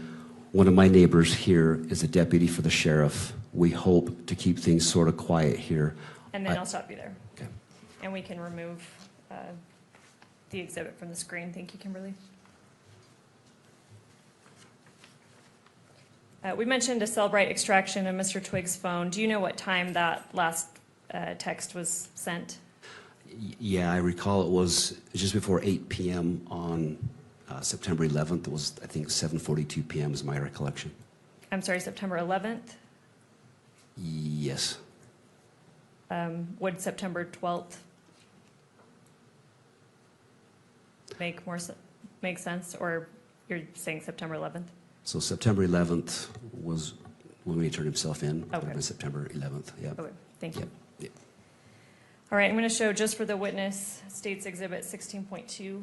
One of my neighbors here is a deputy for the sheriff. We hope to keep things sort of quiet here.
And then I'll stop you there.
Okay.
And we can remove the exhibit from the screen. Thank you, Kimberly. We mentioned a Cellbrite extraction of Mr. Twiggs' phone. Do you know what time that last text was sent?
Yeah, I recall it was just before 8 p.m. on September 11th. It was, I think, 7:42 p.m. is my recollection.
I'm sorry, September 11th?
Yes.
Would September 12th make sense, or you're saying September 11th?
So September 11th was when he turned himself in. It would have
Okay.
been September 11th, yeah.
Okay, thank you.
Yep. Yep.
All right, I'm going to show just for the witness, State's Exhibit 16.2.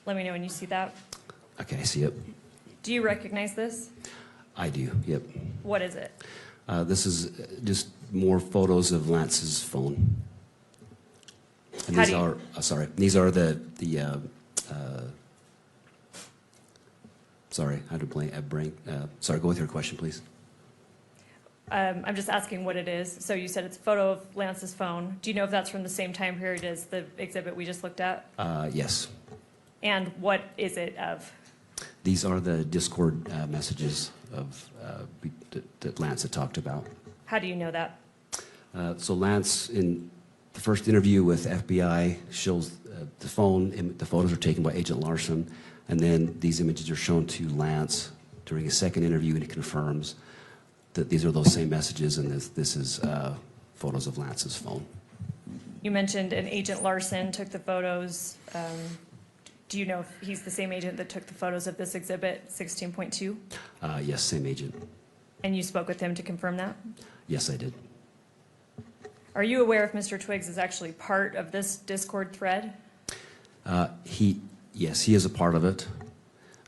Let me know when you see that.
Okay, I see it.
Do you recognize this?
I do, yep.
What is it?
This is just more photos of Lance's phone. And
How
these
do you-
are, sorry, these are sorry, I had a brain, sorry, go with your question, please.
I'm just asking what it is. So you said it's a photo of Lance's phone. Do you know if that's from the same time period as the exhibit we just looked at?
Yes.
And what is it of?
These are the Discord messages of, that Lance had talked about.
How do you know that?
So Lance, in the first interview with FBI, shows the phone. The photos are taken by Agent Larson, and then these images are shown to Lance During his second interview, he confirms that these are those same messages, and this is photos of Lance's phone.
You mentioned an Agent Larson took the photos. Do you know if he's the same agent that took the photos of this exhibit 16.2?
Yes, same agent.
And you spoke with him to confirm that?
Yes, I did.
Are you aware if Mr. Twiggs is actually part of this Discord thread?
Yes, he is a part of it.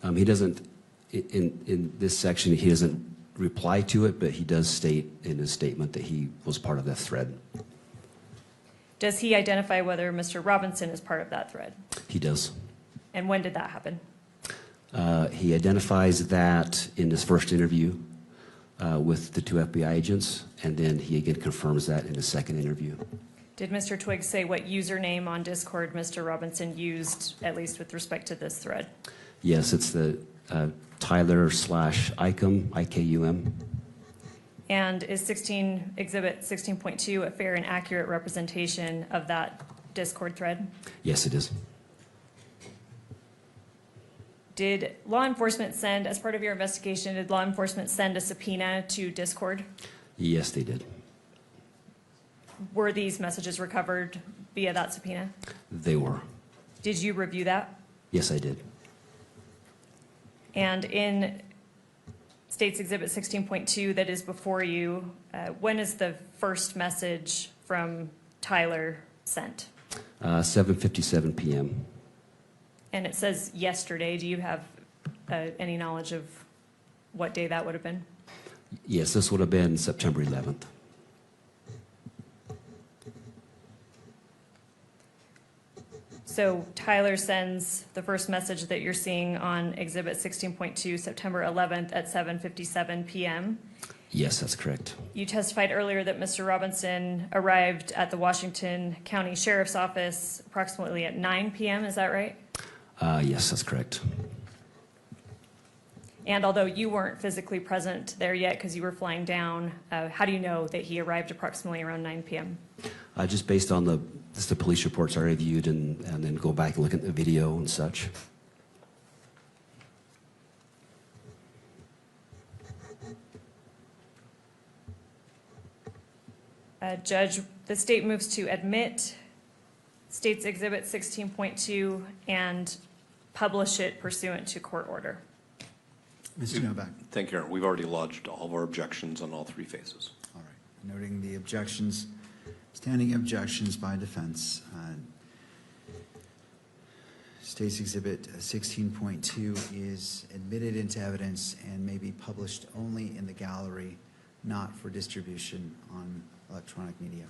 He doesn't, in this section, he doesn't reply to it, but he does state in his statement that he was part of that thread.
Does he identify whether Mr. Robinson is part of that thread?
He does.
And when did that happen?
He identifies that in his first interview with the two FBI agents, and then he again confirms that in his second interview.
Did Mr. Twiggs say what username on Discord Mr. Robinson used, at least with respect to this thread?
Yes, it's the Tyler/Icum, IKUM.
And is Exhibit 16.2 a fair and accurate representation of that Discord thread?
Yes, it is.
Did law enforcement send, as part of your investigation, did law enforcement send a subpoena to Discord?
Yes, they did.
Were these messages recovered via that subpoena?
They were.
Did you review that?
Yes, I did.
And in State's Exhibit 16.2 that is before you, when is the first message from Tyler sent?
7:57 p.m.
And it says yesterday. Do you have any knowledge of what day that would have been?
Yes, this would have been September 11th.
So Tyler sends the first message that you're seeing on Exhibit 16.2, September 11th at 7:57 p.m.
Yes, that's correct.
You testified earlier that Mr. Robinson arrived at the Washington County Sheriff's Office approximately at 9 p.m., is that right?
Yes, that's correct.
And although you weren't physically present there yet because you were flying down, how do you know that he arrived approximately around 9 p.m.?
Just based on the police reports I reviewed and then go back and look at the video and such.
Judge, the state moves to admit State's Exhibit 16.2 and publish it pursuant to court order.
Mr. Novak.
Thank you, Aaron. We've already lodged all of our objections on all three phases.
All right. Noting the objections, standing objections by defense. State's Exhibit 16.2 is admitted into evidence and may be published only in the gallery, not for distribution on electronic media.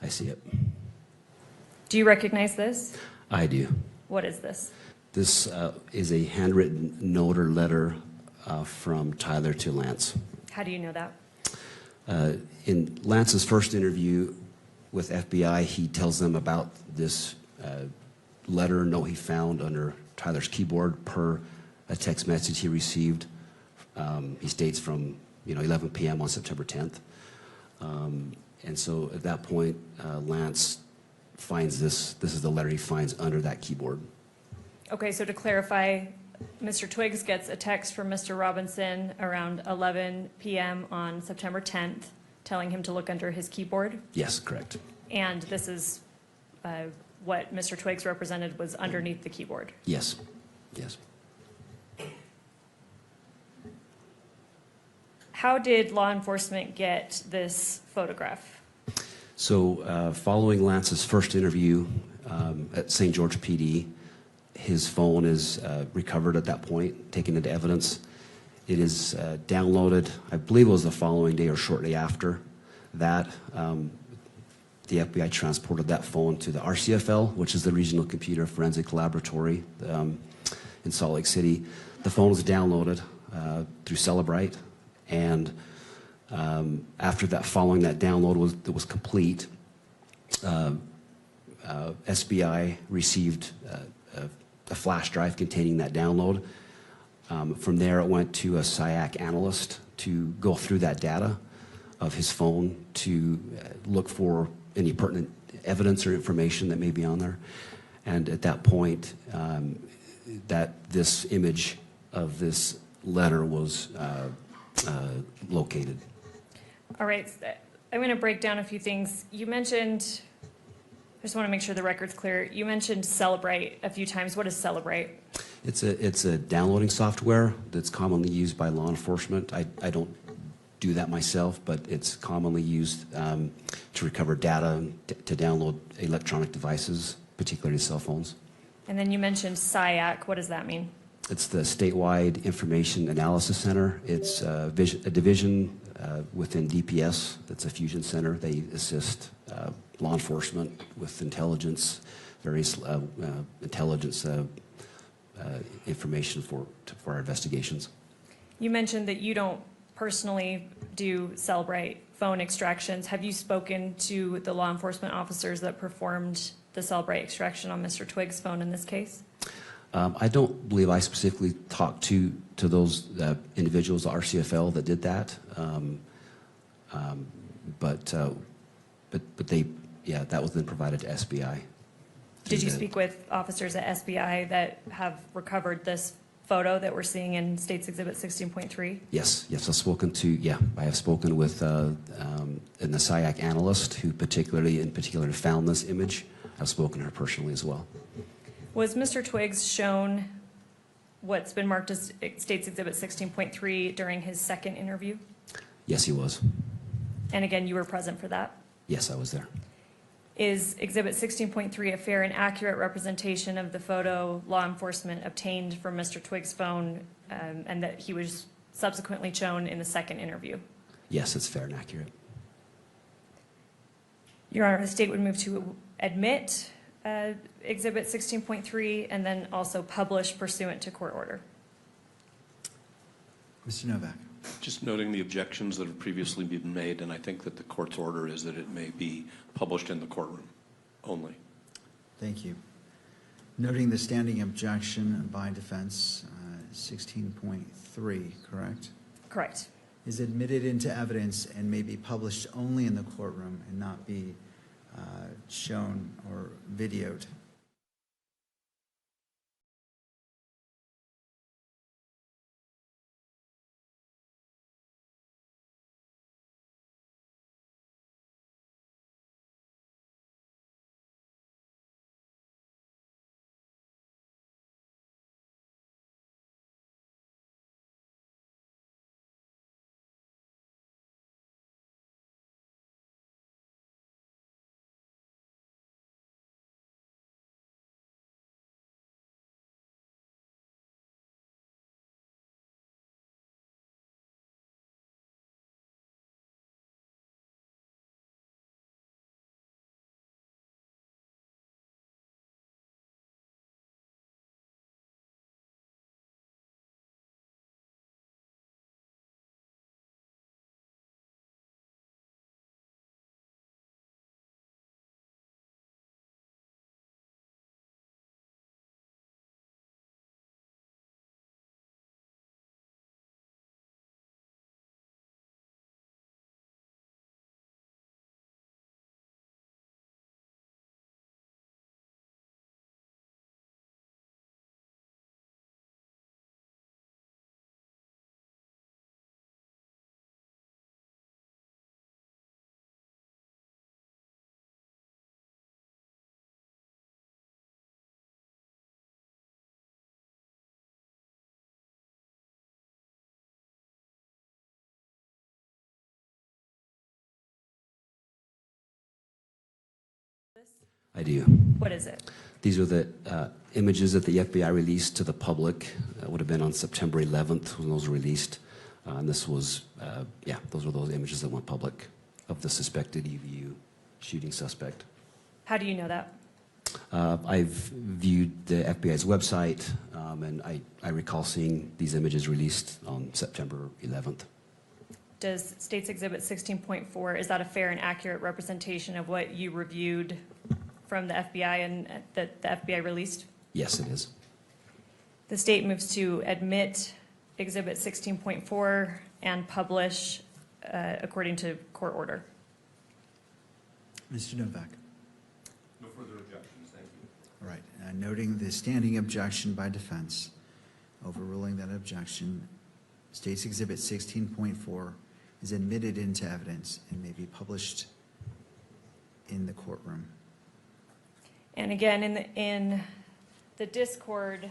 I see it.
Do you recognize this?
I do.
What is this?
This is a handwritten note or letter from Tyler to Lance.
How do you know that?
In Lance's first interview with FBI, he tells them about this letter note he found under Tyler's keyboard per a text message he received. He states from 11 p.m. on September 10th. And so at that point, Lance finds this is the letter he finds under that keyboard.
Okay, so to clarify, Mr. Twiggs gets a text from Mr. Robinson around 11 p.m. on September 10th, telling him to look under his keyboard.
Yes, correct.
And this is what Mr. Twiggs represented was underneath the keyboard.
Yes, yes.
How did law enforcement get this photograph?
So following Lance's first interview at St. George PD, his phone is recovered at that point, taken into evidence. It is downloaded, I believe it was the following day or shortly after that. The FBI transported that phone to the RCFL, which is the Regional Computer Forensic Laboratory in Salt Lake City. The phone was downloaded through Celebrite, and after that, following that download was complete, SBI received a flash drive containing that download. From there, it went to a SIAC analyst to go through that data of his phone to look for any pertinent evidence or information that may be on there. And at that point, that this image of this letter was located.
All right, I'm going to break down a few things. You mentioned, I just want to make sure the record's clear. You mentioned Celebrite a few times. What is Celebrite?
It's a downloading software that's commonly used by law enforcement. I don't do that myself, but it's commonly used to recover data, to download electronic devices, particularly cell phones.
And then you mentioned SIAC. What does that mean?
It's the Statewide Information Analysis Center. It's a division within DPS. That's a fusion center. They assist law enforcement with intelligence, various intelligence information for our investigations.
You mentioned that you don't personally do Celebrite phone extractions. Have you spoken to the law enforcement officers that performed the Celebrite extraction on Mr. Twiggs' phone in this case?
I don't believe I specifically talked to those individuals, the RCFL, that did that. But they, yeah, that was then provided to SBI.
Did you speak with officers at SBI that have recovered this photo that we're seeing in States Exhibit 16.3?
Yes, I've spoken to, I have spoken with an SIAC analyst who in particular found this image. I've spoken to her personally as well.
Was Mr. Twiggs shown what's been marked as States Exhibit 16.3 during his second interview?
Yes, he was.
And again, you were present for that?
Yes, I was there.
Is Exhibit 16.3 a fair and accurate representation of the photo law enforcement obtained from Mr. Twiggs' phone and that he was subsequently shown in the second interview?
Yes, it's fair and accurate.
Your Honor, the state would move to admit Exhibit 16.3 and then also publish pursuant to court order.
Mr. Novak.
Just noting the objections that have previously been made, and I think that the court's order is that it may be published in the courtroom only.
Thank you. Noting the standing objection by defense, 16.3, correct?
Correct.
Is admitted into evidence and may be published only in the courtroom and not be shown or videoed.
this?
I do.
What is it?
These are the images that the FBI released to the public. It would have been on September 11th when those were released. And this was, those were those images that went public of the suspected EVU shooting suspect.
How do you know that?
I've viewed the FBI's website, and I recall seeing these images released on September 11th.
Does States Exhibit 16.4, is that a fair and accurate representation of what you reviewed from the FBI and that the FBI released?
Yes, it is.
The state moves to admit Exhibit 16.4 and publish according to court order.
Mr. Novak.
No further objections, thank you.
All right, noting the standing objection by defense, overruling that objection, State's Exhibit 16.4 is admitted into evidence and may be published in the courtroom.
And again, in the Discord,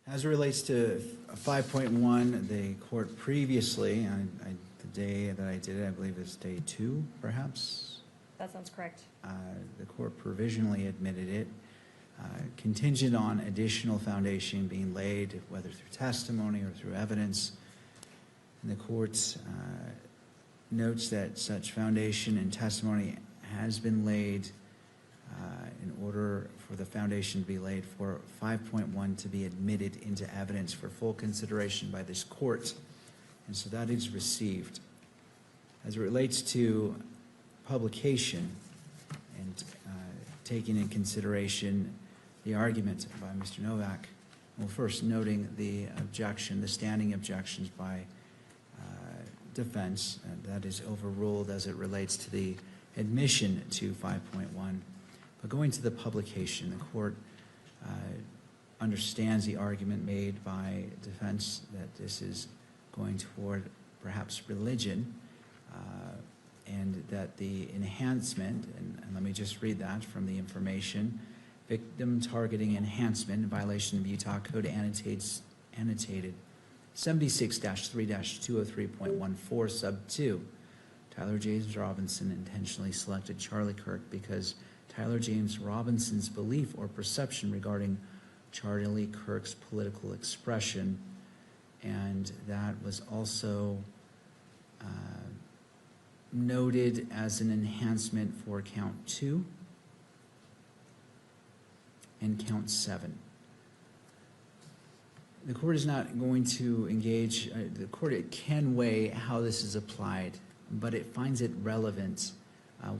As it relates to 5.1, the court previously, the day that I did it, I believe it's day 2, perhaps,
That sounds correct.
the court provisionally admitted it, contingent on additional foundation being laid, whether through testimony or through evidence. And the court notes that such foundation and testimony has been laid in order for the foundation to be laid for 5.1 to be admitted into evidence for full consideration by this court. And so that is received. As it relates to publication and taking in consideration the argument by Mr. Novak, well, first noting the objection, the standing objections by defense, that is overruled as it relates to the admission to 5.1. But going to the publication, the court understands the argument made by defense that this is going toward perhaps religion, and that the enhancement, and let me just read that from the information, victim targeting enhancement in violation of Utah Code annotated 76-3-203.14 sub 2. Tyler James Robinson intentionally selected Charlie Kirk because Tyler James Robinson's belief or perception regarding Charlie Kirk's political expression, and that was also noted as an enhancement for count 2 and count 7. The court is not going to engage, the court can weigh how this is applied, but it finds it relevant, how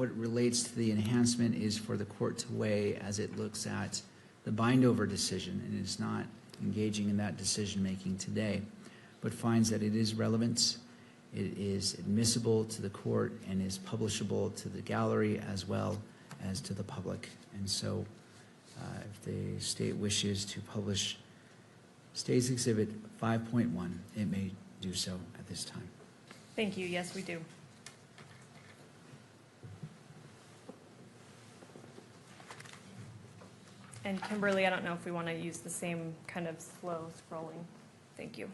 it relates to the enhancement is for the court to weigh as it looks at the bind-over decision, and is not engaging in that decision-making today, but finds that it is relevant, it is admissible to the court, and is publishable to the gallery as well as to the public. And so if the state wishes to publish State's Exhibit 5.1, it may do so at this time.
Thank you. Yes, we do. And Kimberly, I don't know if we want to use the same kind of slow scrolling. Thank you.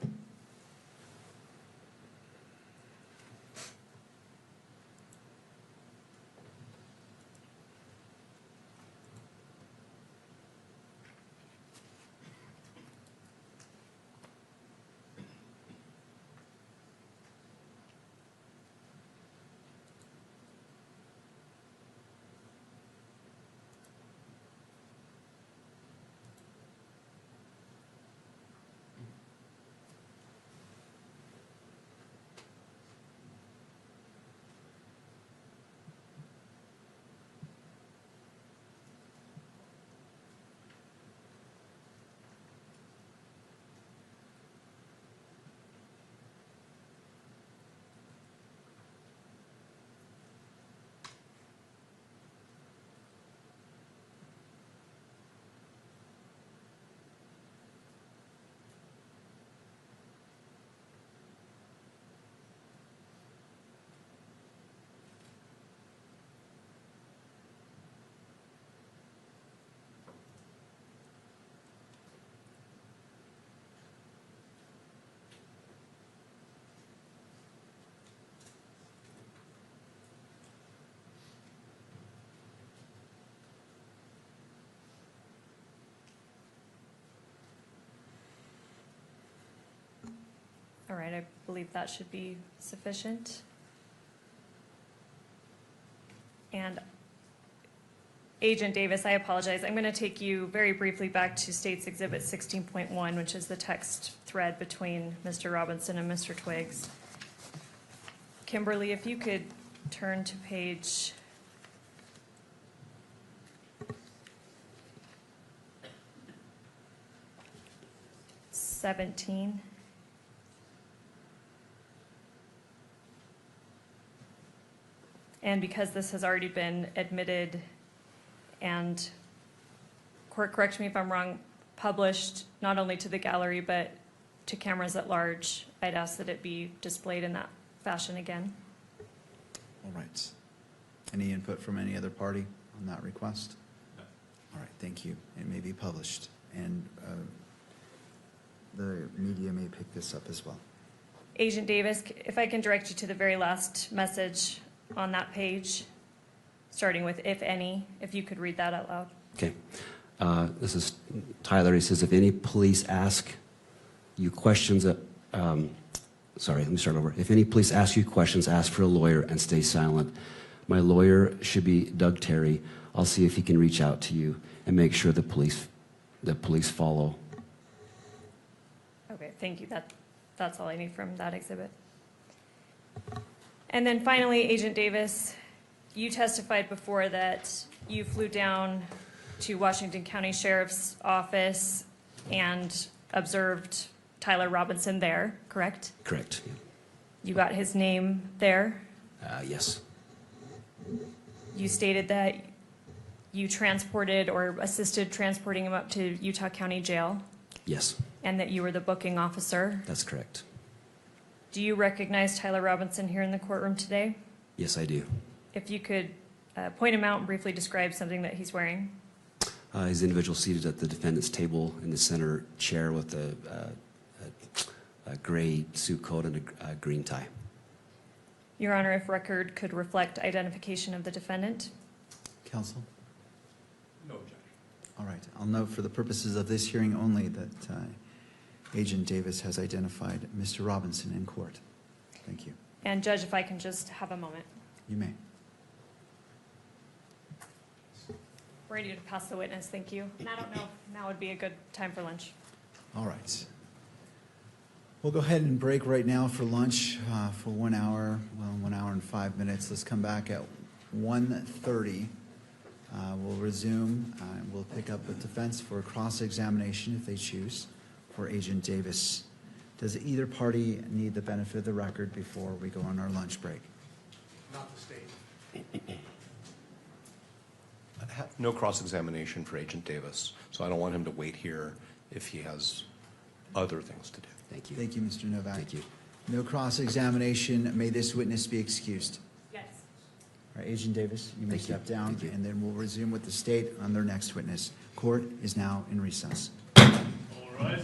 All right, I believe that should be sufficient. And Agent Davis, I apologize. I'm going to take you very briefly back to State's Exhibit 16.1, which is the text thread between Mr. Robinson and Mr. Twiggs. Kimberly, if you could turn to page 17. And because this has already been admitted and, court, correct me if I'm wrong, published not only to the gallery but to cameras at large, I'd ask that it be displayed in that fashion again.
All right. Any input from any other party on that request? All right, thank you. It may be published, and the media may pick this up as well.
Agent Davis, if I can direct you to the very last message on that page, starting with "if any," if you could read that out loud.
Okay. This is Tyler. He says, if any police ask you questions, sorry, let me start over. If any police ask you questions, ask for a lawyer and stay silent. My lawyer should be Doug Terry. I'll see if he can reach out to you and make sure the police follow.
Okay, thank you. That's all I need from that exhibit. And then finally, Agent Davis, you testified before that you flew down to Washington County Sheriff's Office and observed Tyler Robinson there, correct?
Correct.
You got his name there.
Yes.
You stated that you transported or assisted transporting him up to Utah County Jail,
Yes.
and that you were the booking officer.
That's correct.
Do you recognize Tyler Robinson here in the courtroom today?
Yes, I do.
If you could point him out and briefly describe something that he's wearing.
He's the individual seated at the defendant's table in the center chair with a gray suit coat and a green tie.
Your Honor, if record could reflect identification of the defendant.
Counsel?
No objection.
All right, I'll note for the purposes of this hearing only that Agent Davis has identified Mr. Robinson in court. Thank you.
And Judge, if I can just have a moment.
You may.
Ready to pass the witness, thank you. And I don't know if now would be a good time for lunch.
All right. We'll go ahead and break right now for lunch for 1 hour, well, 1 hour and 5 minutes. Let's come back at 1:30. We'll resume. We'll pick up the defense for a cross-examination if they choose for Agent Davis. Does either party need the benefit of the record before we go on our lunch break?
Not the state. No cross-examination for Agent Davis, so I don't want him to wait here if he has other things to do.
Thank you.
Thank you, Mr. Novak.
Thank you.
No cross-examination. May this witness be excused.
Yes.
All right, Agent Davis, you may
Thank you.
step down,
Thank you.
and then we'll resume with the state on their next witness. Court is now in recess.
All right.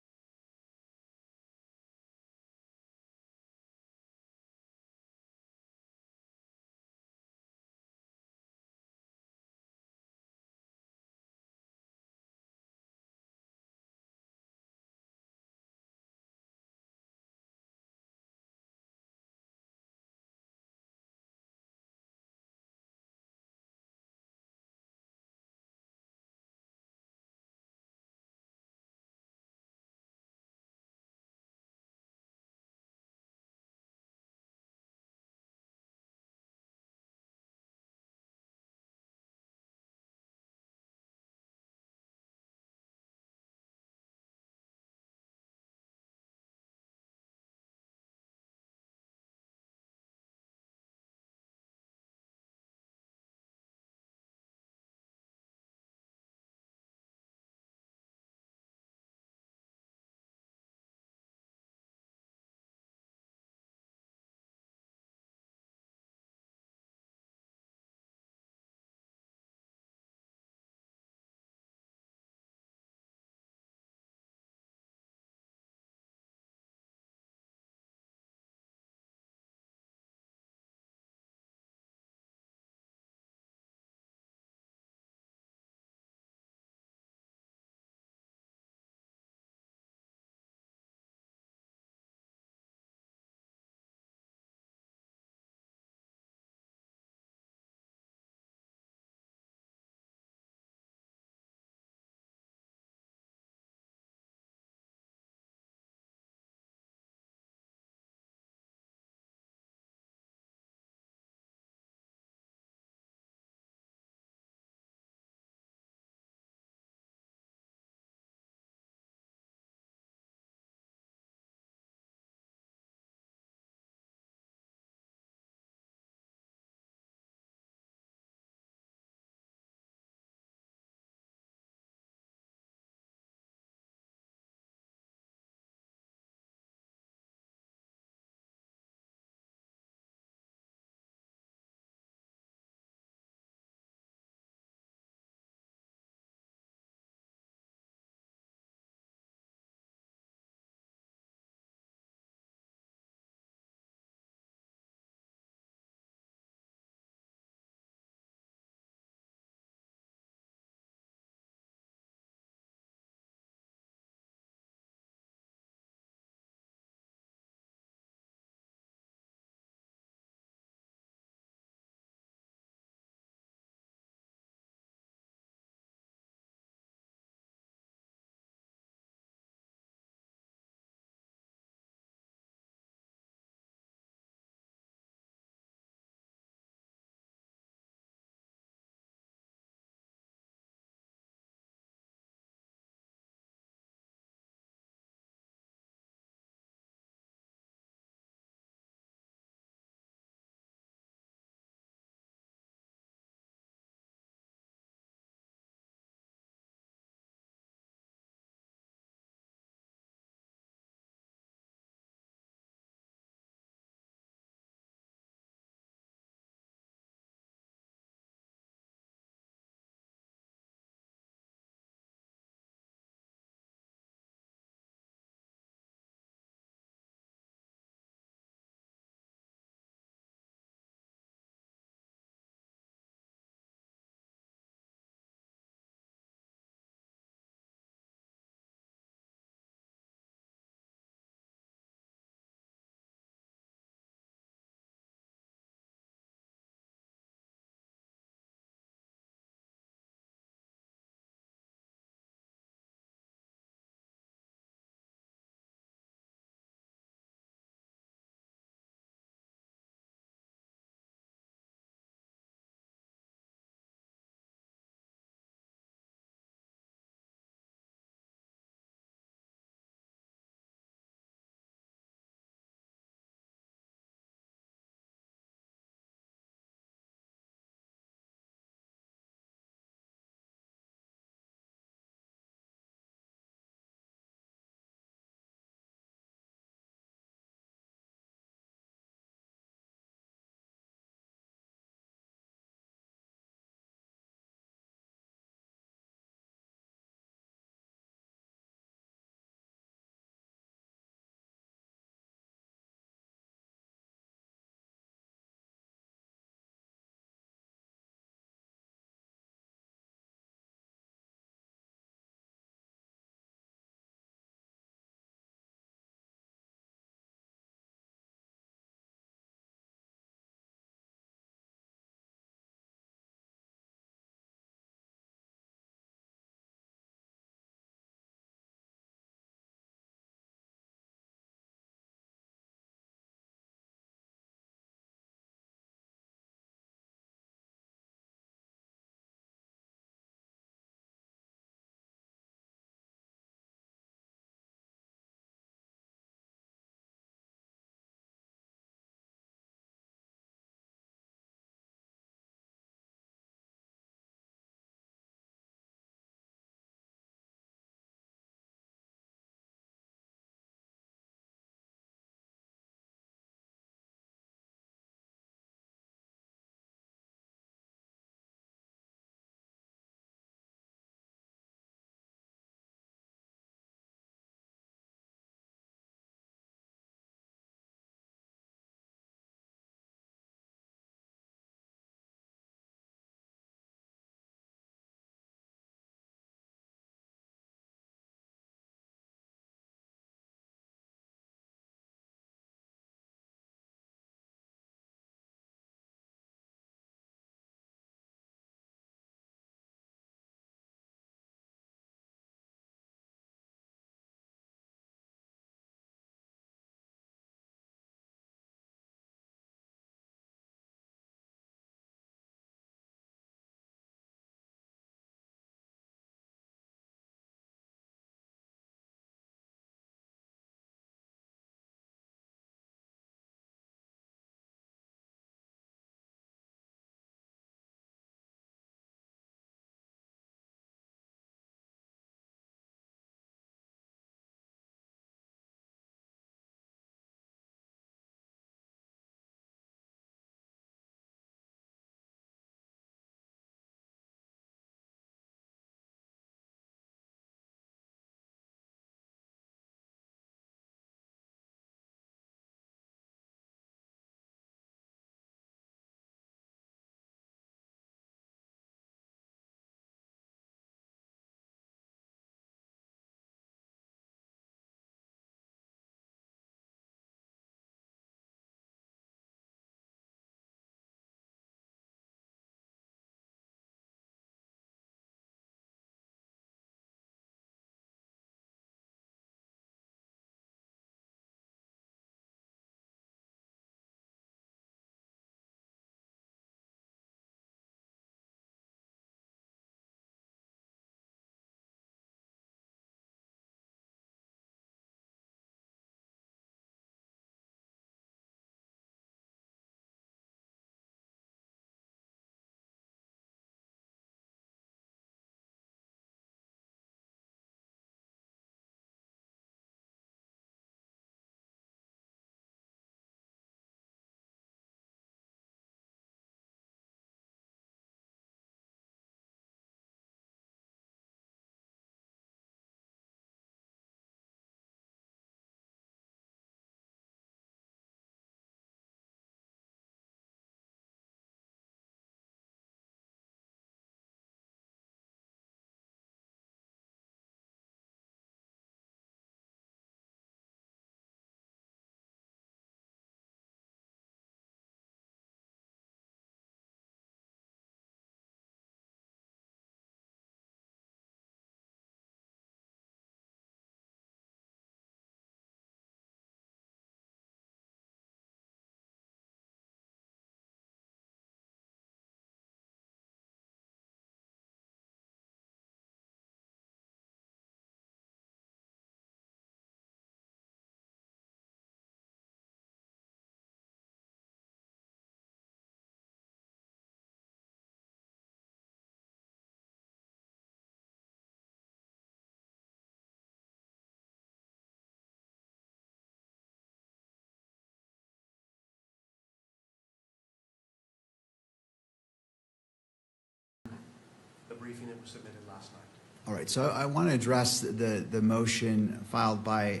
briefing that was submitted last night.
All right, so I want to address the motion filed by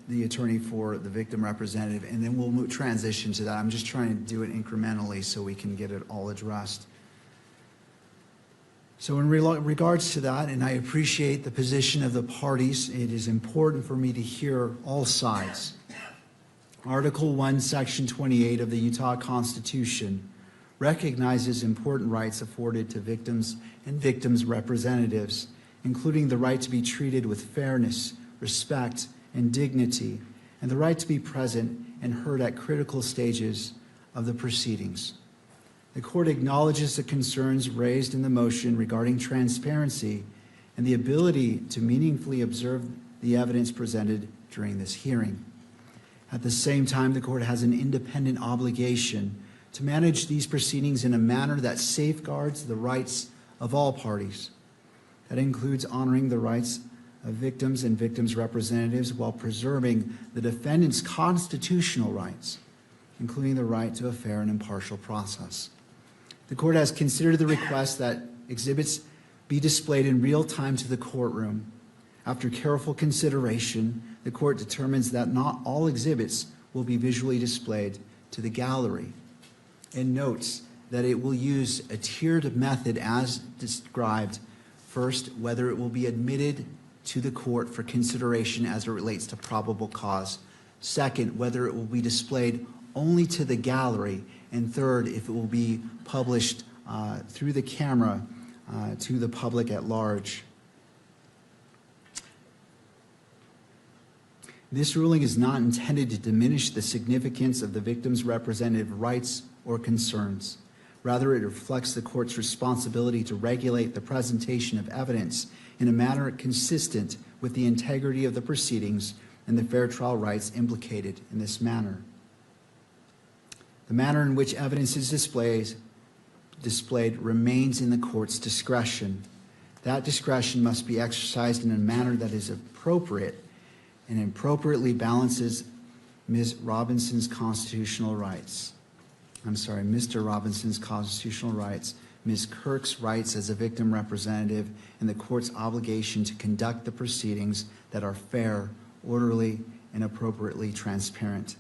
the attorney for the victim representative, and then we'll transition to that. I'm just trying to do it incrementally so we can get it all addressed. So in regards to that, and I appreciate the position of the parties, it is important for me to hear all sides. Article 1, Section 28 of the Utah Constitution recognizes important rights afforded to victims and victims' representatives, including the right to be treated with fairness, respect, and dignity, and the right to be present and heard at critical stages of the proceedings. The court acknowledges the concerns raised in the motion regarding transparency and the ability to meaningfully observe the evidence presented during this hearing. At the same time, the court has an independent obligation to manage these proceedings in a manner that safeguards the rights of all parties. That includes honoring the rights of victims and victims' representatives while preserving the defendant's constitutional rights, including the right to a fair and impartial process. The court has considered the request that exhibits be displayed in real time to the courtroom. After careful consideration, the court determines that not all exhibits will be visually displayed to the gallery, and notes that it will use a tiered method as described. First, whether it will be admitted to the court for consideration as it relates to probable cause. Second, whether it will be displayed only to the gallery. And third, if it will be published through the camera to the public at large. This ruling is not intended to diminish the significance of the victim's representative rights or concerns. Rather, it reflects the court's responsibility to regulate the presentation of evidence in a manner consistent with the integrity of the proceedings and the fair trial rights implicated in this manner. The manner in which evidence is displayed remains in the court's discretion. That discretion must be exercised in a manner that is appropriate and appropriately balances Mr. Robinson's constitutional rights, Ms. Kirk's rights as a victim representative, and the court's obligation to conduct the proceedings that are fair, orderly, and appropriately transparent.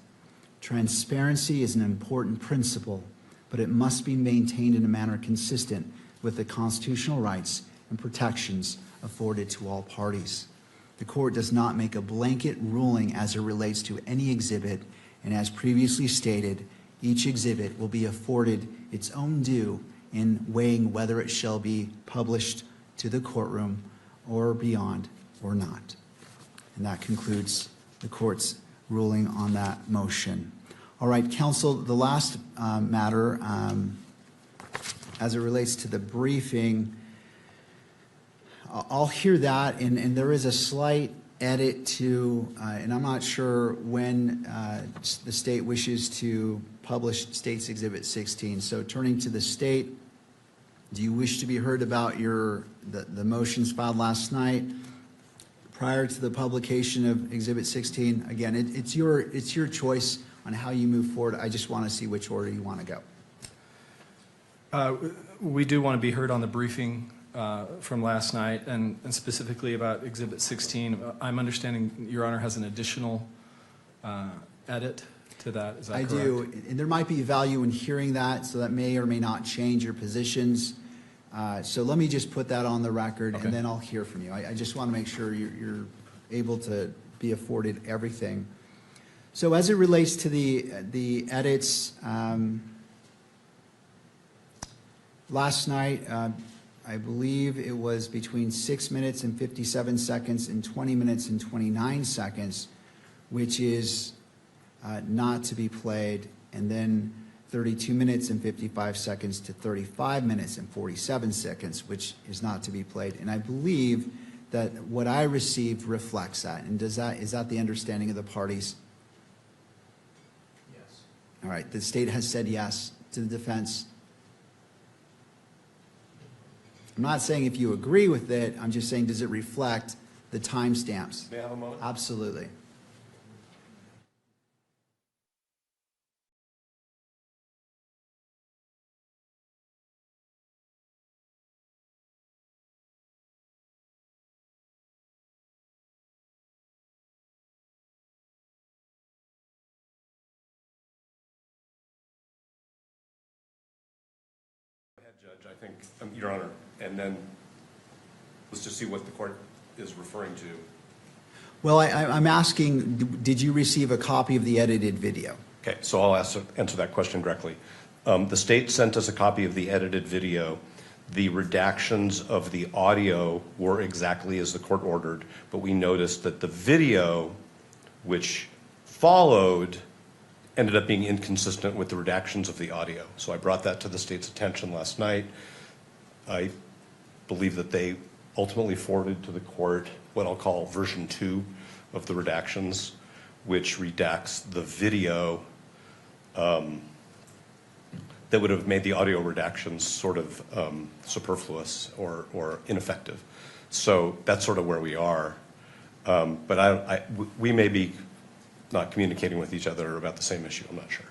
Transparency is an important principle, but it must be maintained in a manner consistent with the constitutional rights and protections afforded to all parties. The court does not make a blanket ruling as it relates to any exhibit, and as previously stated, each exhibit will be afforded its own due in weighing whether it shall be published to the courtroom or beyond or not. And that concludes the court's ruling on that motion. All right, counsel, the last matter as it relates to the briefing, I'll hear that, and there is a slight edit to, and I'm not sure when the state wishes to publish State's Exhibit 16. So turning to the state, do you wish to be heard about the motions filed last night prior to the publication of Exhibit 16? Again, it's your choice on how you move forward. I just want to see which order you want to
go. We do want to be heard on the briefing from last night, and specifically about Exhibit 16. I'm understanding Your Honor has an additional edit to that. Is that correct?
I do, and there might be value in hearing that, so that may or may not change your positions. So let me just put that on the record,
Okay.
and then I'll hear from you. I just want to make sure you're able to be afforded everything. So as it relates to the edits, last night, I believe it was between 6 minutes and 57 seconds and 20 minutes and 29 seconds, which is not to be played, and then 32 minutes and 55 seconds to 35 minutes and 47 seconds, which is not to be played. And I believe that what I received reflects that. And is that the understanding of the parties?
Yes.
All right, the state has said yes to the defense. I'm not saying if you agree with it, I'm just saying, does it reflect the timestamps?
May I have a moment?
Absolutely.
Your Honor, and then let's just see what the court is referring to.
Well, I'm asking, did you receive a copy of the edited video?
Okay, so I'll answer that question directly. The state sent us a copy of the edited video. The redactions of the audio were exactly as the court ordered, but we noticed that the video, which followed, ended up being inconsistent with the redactions of the audio. So I brought that to the state's attention last night. I believe that they ultimately forwarded to the court what I'll call version 2 of the redactions, which redacts the video that would have made the audio redactions sort of superfluous or ineffective. So that's sort of where we are. But we may be not communicating with each other about the same issue. I'm not sure.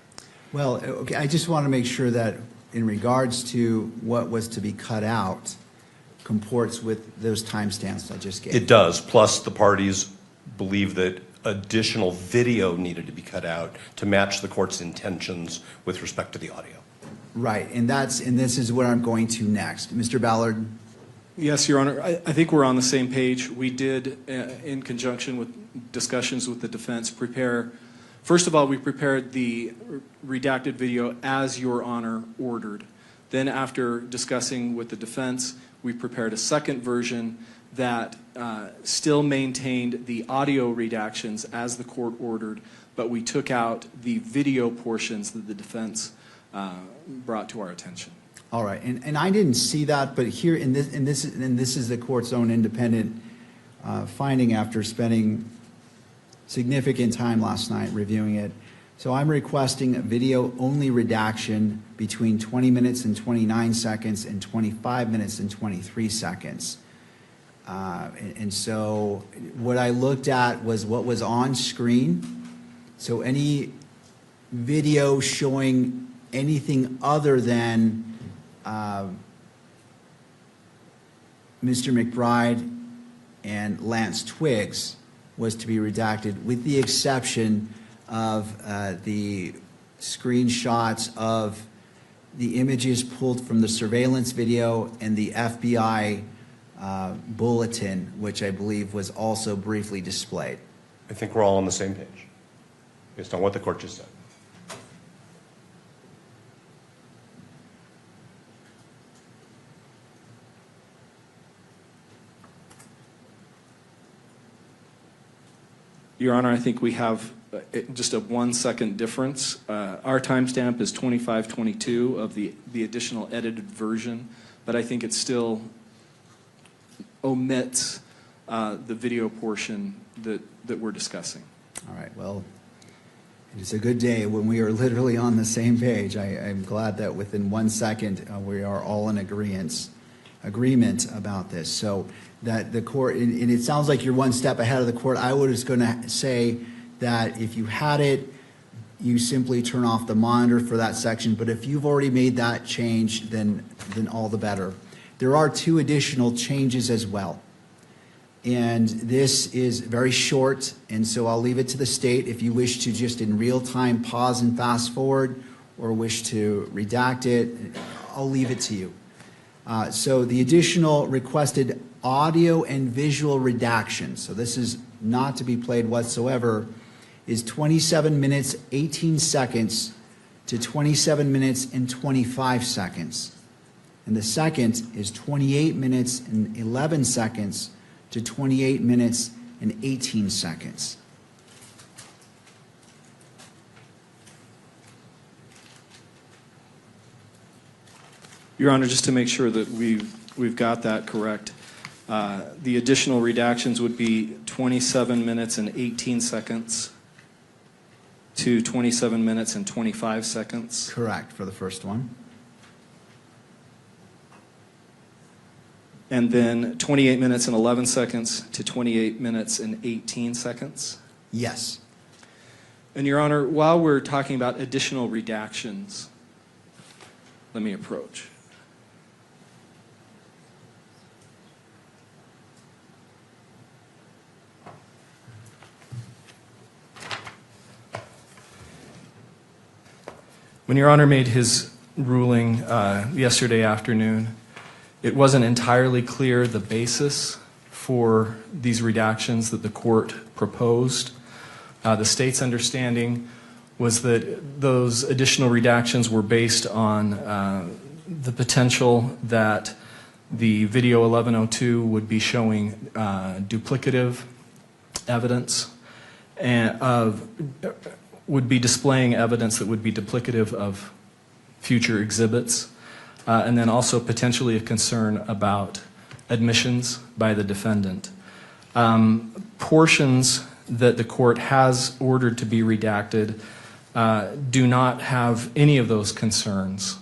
Well, okay, I just want to make sure that in regards to what was to be cut out, comports with those timestamps I just gave.
It does. Plus, the parties believe that additional video needed to be cut out to match the court's intentions with respect to the audio.
Right, and this is where I'm going to next. Mr. Ballard?
Yes, Your Honor. I think we're on the same page. We did, in conjunction with discussions with the defense, first of all, we prepared the redacted video as Your Honor ordered. Then after discussing with the defense, we prepared a second version that still maintained the audio redactions as the court ordered, but we took out the video portions that the defense brought to our attention.
All right, and I didn't see that, but here, and this is the court's own independent finding after spending significant time last night reviewing it. So I'm requesting a video-only redaction between 20 minutes and 29 seconds and 25 minutes and 23 seconds. And so what I looked at was what was on screen. So any video showing anything other than Mr. McBride and Lance Twiggs was to be redacted, with the exception of the screenshots of the images pulled from the surveillance video and the FBI bulletin, which I believe was also briefly displayed.
I think we're all on the same page, based on what the court just said.
Your Honor, I think we have just a 1 second difference. Our timestamp is 25:22 of the additional edited version, but I think it still omits the video portion that we're discussing.
All right, well, it's a good day when we are literally on the same page. I'm glad that within 1 second we are all in agreement about this. So that the court, and it sounds like you're one step ahead of the court. I was going to say that if you had it, you simply turn off the monitor for that section. But if you've already made that change, then all the better. There are 2 additional changes as well. And this is very short, and so I'll leave it to the state if you wish to just in real time pause and fast forward or wish to redact it. I'll leave it to you. So the additional requested audio and visual redaction, so this is not to be played whatsoever, is 27 minutes, 18 seconds to 27 minutes and 25 seconds. And the second is 28 minutes and 11 seconds to 28 minutes and 18 seconds.
Your Honor, just to make sure that we've got that correct, the additional redactions would be 27 minutes and 18 seconds to 27 minutes and 25 seconds.
Correct for the first one.
And then 28 minutes and 11 seconds to 28 minutes and 18 seconds.
Yes.
And Your Honor, while we're talking about additional redactions, let me approach. When Your Honor made his ruling yesterday afternoon, It wasn't entirely clear the basis for these redactions that the court proposed. The state's understanding was that those additional redactions were based on the potential that the video 1102 would be showing duplicative evidence and would be displaying evidence that would be duplicative of future exhibits, and then also potentially a concern about admissions by the defendant. Portions that the court has ordered to be redacted do not have any of those concerns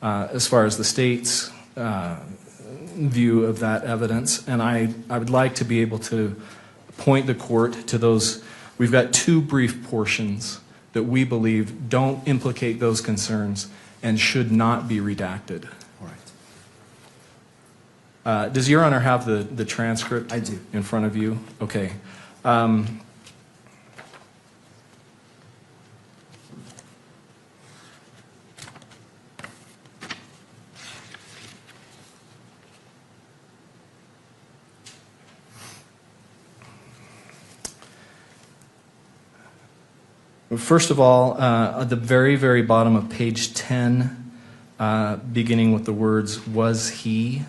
as far as the state's view of that evidence, and I would like to be able to point the court to those. We've got two brief portions that we believe don't implicate those concerns and should not be redacted.
All right.
Does Your Honor have the transcript?
I do.
In front of you? Okay. First of all, at the very, very bottom of page 10, beginning with the words, "was he,"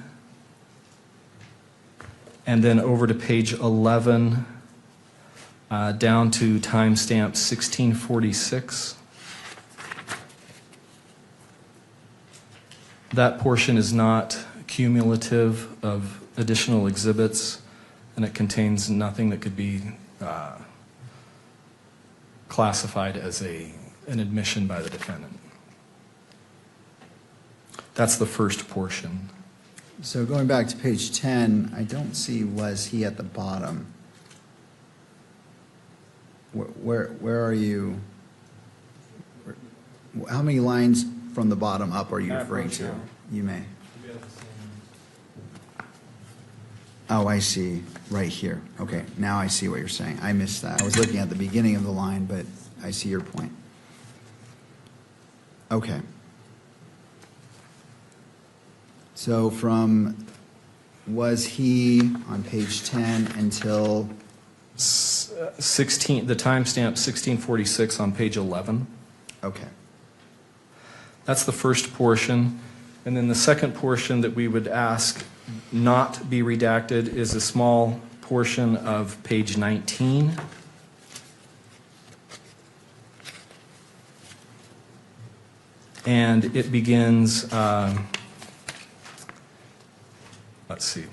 and then over to page 11, down to timestamp 1646. That portion is not cumulative of additional exhibits, and it contains nothing that could be classified as an admission by the defendant. That's the first portion.
So going back to page 10, I don't see "was he" at the bottom. Where are you? How many lines from the bottom up are you referring to? You may. Oh, I see, right here. Okay, now I see what you're saying. I missed that. I was looking at the beginning of the line, but I see your point. Okay. So from "was he" on page 10 until
16, the timestamp 1646 on page 11.
okay.
That's the first portion. And then the second portion that we would ask not be redacted is a small portion of page 19. And it begins, let's see.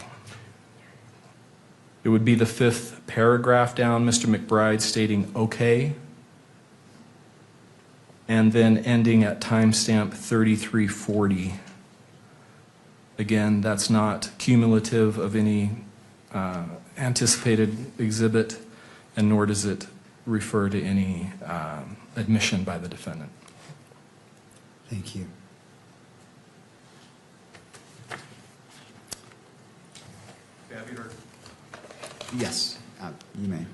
It would be the fifth paragraph down, Mr. McBride stating "okay," and then ending at timestamp 3340. Again, that's not cumulative of any anticipated exhibit, and nor does it refer to any admission by the defendant.
Thank you. Yes, you may.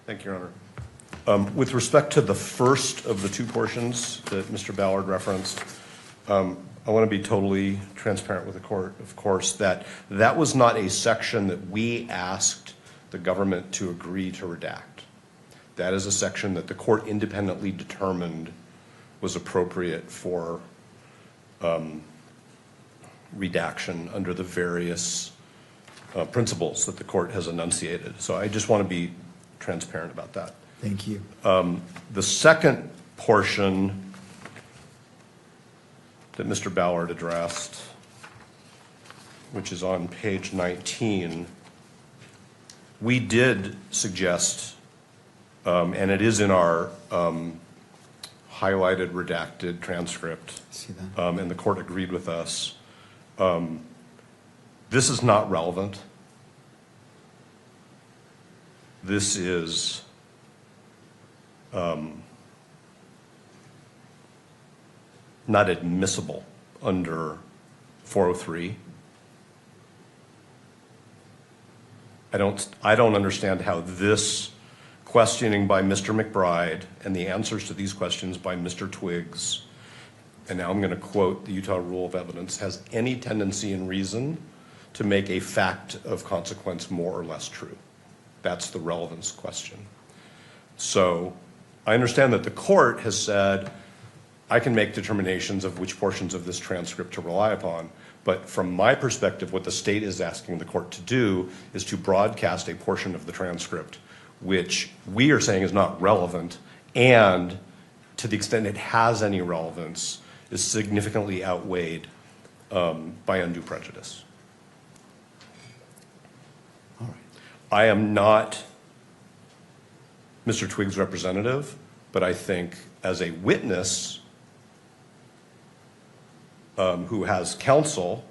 Thank you, Your Honor. With respect to the first of the two portions that Mr. Ballard referenced, I want to be totally transparent with the court, of course, that was not a section that we asked the government to agree to redact. That is a section that the court independently determined was appropriate for redaction under the various principles that the court has enunciated. So I just want to be transparent about that.
Thank you.
The second portion that Mr. Ballard addressed, which is on page 19, we did suggest, and it is in our highlighted, redacted transcript,
See that?
and the court agreed with us. This is not relevant. This is not admissible under 403. I don't understand how this questioning by Mr. McBride and the answers to these questions by Mr. Twiggs, and now I'm going to quote the Utah Rule of Evidence, has any tendency in reason to make a fact of consequence more or less true. That's the relevance question. So I understand that the court has said, I can make determinations of which portions of this transcript to rely upon, but from my perspective, what the state is asking the court to do is to broadcast a portion of the transcript which we are saying is not relevant, and to the extent it has any relevance, is significantly outweighed by undue prejudice.
All right.
I am not Mr. Twiggs' representative, but I think as a witness who has counsel,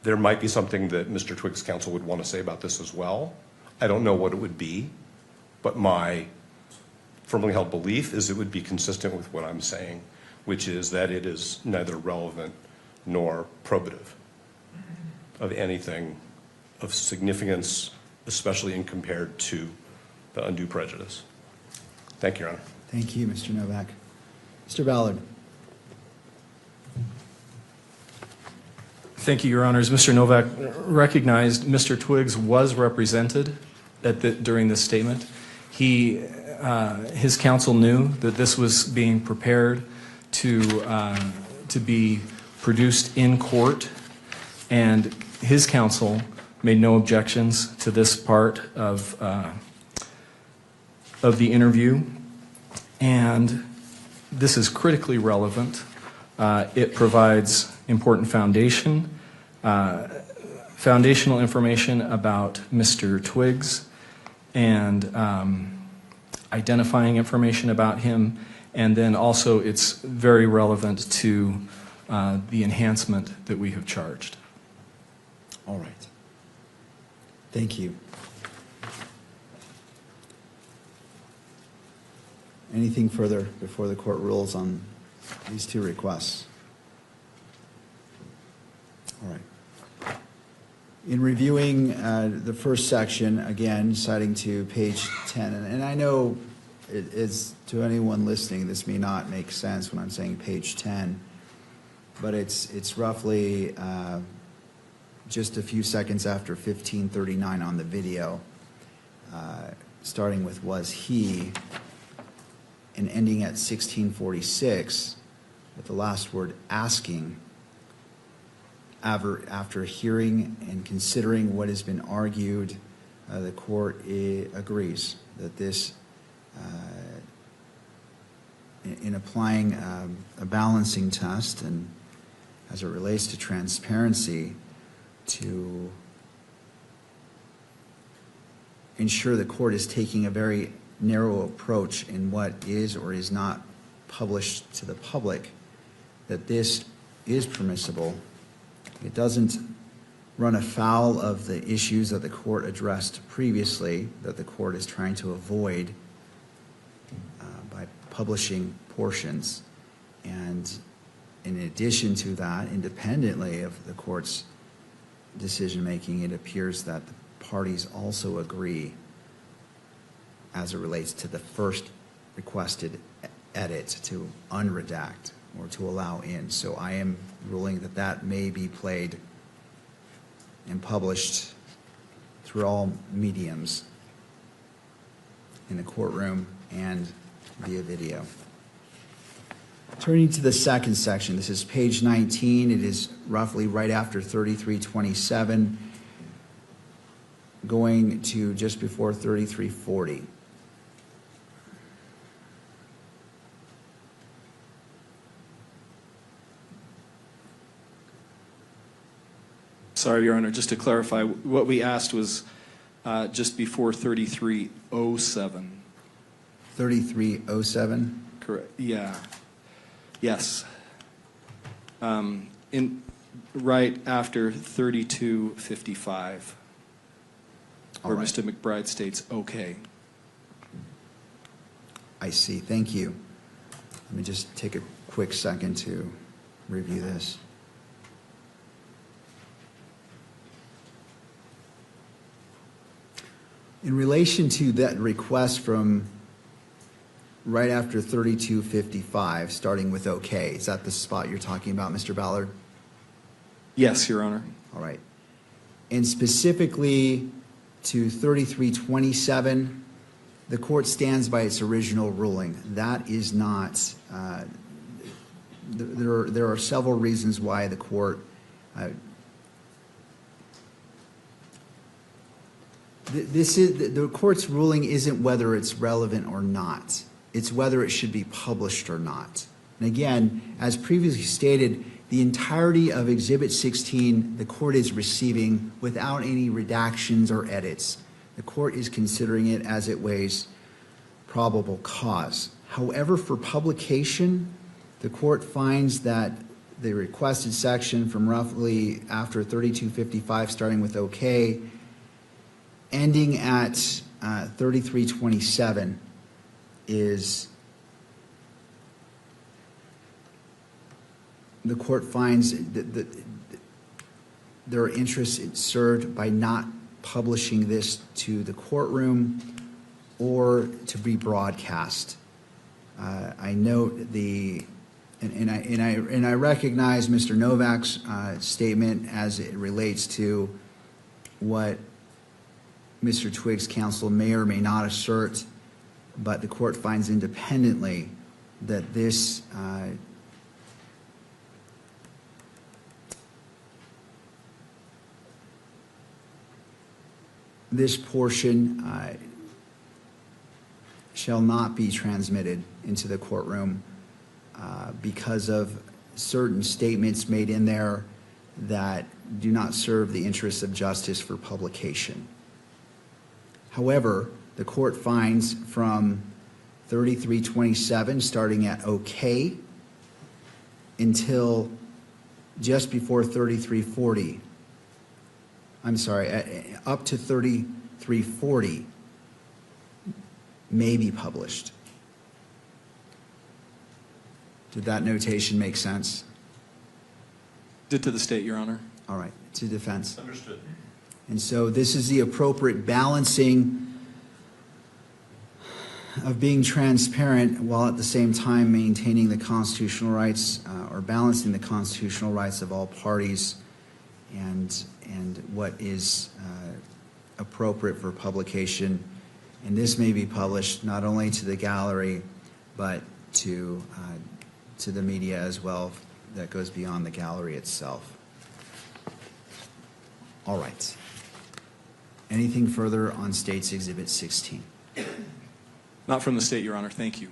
there might be something that Mr. Twiggs' counsel would want to say about this as well. I don't know what it would be, but my firmly held belief is it would be consistent with what I'm saying, which is that it is neither relevant nor probative of anything of significance, especially in compared to the undue prejudice. Thank you, Your Honor.
Thank you, Mr. Novak. Mr. Ballard.
Thank you, Your Honors. Mr. Novak recognized Mr. Twiggs was represented during this statement. His counsel knew that this was being prepared to be produced in court, and his counsel made no objections to this part of the interview. And this is critically relevant. It provides important foundational information about Mr. Twiggs, and identifying information about him, and then also it's very relevant to the enhancement that we have charged.
All right. Thank you. Anything further before the court rules on these two requests? All right. In reviewing the first section, again, citing to page 10, and I know it is, to anyone listening, this may not make sense when I'm saying page 10, but it's roughly just a few seconds after 1539 on the video, starting with was he, and ending at 1646 with the last word asking. After hearing and considering what has been argued, the court agrees that this, in applying a balancing test and as it relates to transparency, to ensure the court is taking a very narrow approach in what is or is not published to the public, that this is permissible. It doesn't run afoul of the issues that the court addressed previously, that the court is trying to avoid by publishing portions. And in addition to that, independently of the court's decision-making, it appears that the parties also agree as it relates to the first requested edit to unredact or to allow in. So I am ruling that that may be played and published through all mediums in the courtroom and via video. Turning to the second section, this is page 19. It is roughly right after 3327, going to just before 3340.
Sorry, Your Honor, just to clarify, what we asked was just before 3307.
3307?
Correct, yeah. Yes. Right after 3255, where
All right.
Mr. McBride states, okay.
I see, thank you. Let me just take a quick second to review this. In relation to that request from right after 3255, starting with OK, is that the spot you're talking about, Mr. Ballard?
Yes, Your Honor.
All right. And specifically to 3327, the court stands by its original ruling. That is not, there are several reasons why the court, the court's ruling isn't whether it's relevant or not. It's whether it should be published or not. And again, as previously stated, the entirety of Exhibit 16, the court is receiving without any redactions or edits. The court is considering it as it weighs probable cause. However, for publication, the court finds that the requested section from roughly after 3255, starting with OK, ending at 3327 is, the court finds that there are interests served by not publishing this to the courtroom or to be broadcast. I note the, and I recognize Mr. Novak's statement as it relates to what Mr. Twiggs' counsel may or may not assert, but the court finds independently that this this portion shall not be transmitted into the courtroom because of certain statements made in there that do not serve the interests of justice for publication. However, the court finds from 3327, starting at OK, until just before 3340, I'm sorry, up to 3340 may be published. Did that notation make sense?
Did to the state, Your Honor.
All right, to defense.
Understood.
And so this is the appropriate balancing of being transparent while at the same time maintaining the constitutional rights or balancing the constitutional rights of all parties and what is appropriate for publication. And this may be published not only to the gallery, but to the media as well that goes beyond the gallery itself. All right. Anything further on State's Exhibit 16?
Not from the state, Your Honor. Thank you.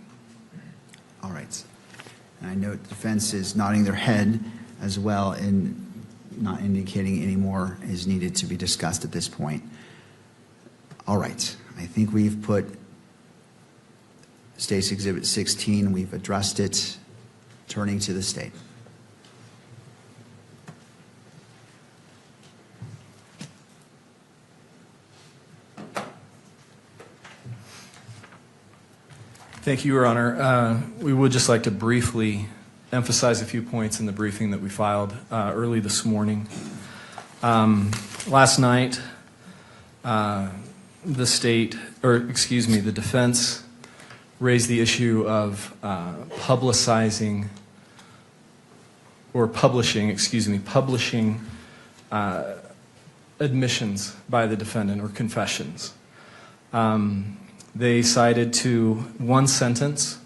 All right. And I note the defense is nodding their head as well and not indicating any more is needed to be discussed at this point. All right. I think we've put State's Exhibit 16, we've addressed it. Turning to the state.
Thank you, Your Honor. We would just like to briefly emphasize a few points in the briefing that we filed early this morning. Last night, the defense raised the issue of publishing admissions by the defendant or confessions. They cited to one sentence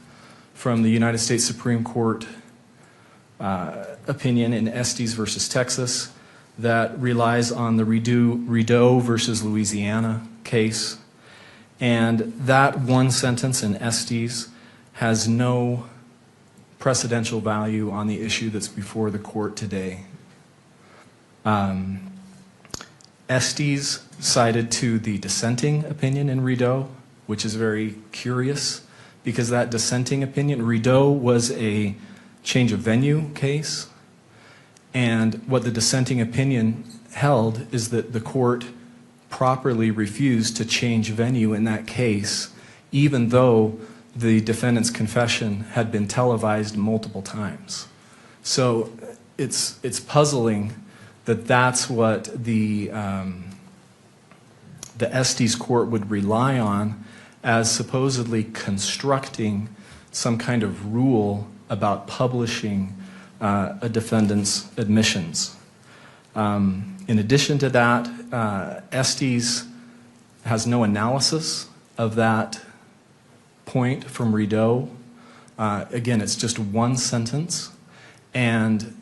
from the United States Supreme Court opinion in Estes versus Texas that relies on the Rideau versus Louisiana case. And that one sentence in Estes has no precedential value on the issue that's before the court today. Estes cited to the dissenting opinion in Rideau, which is very curious because that dissenting opinion, Rideau was a change of venue case, and what the dissenting opinion held is that the court properly refused to change venue in that case, even though the defendant's confession had been televised multiple times. So it's puzzling that that's what the the Estes court would rely on as supposedly constructing some kind of rule about publishing a defendant's admissions. In addition to that, Estes has no analysis of that point from Rideau. Again, it's just one sentence, and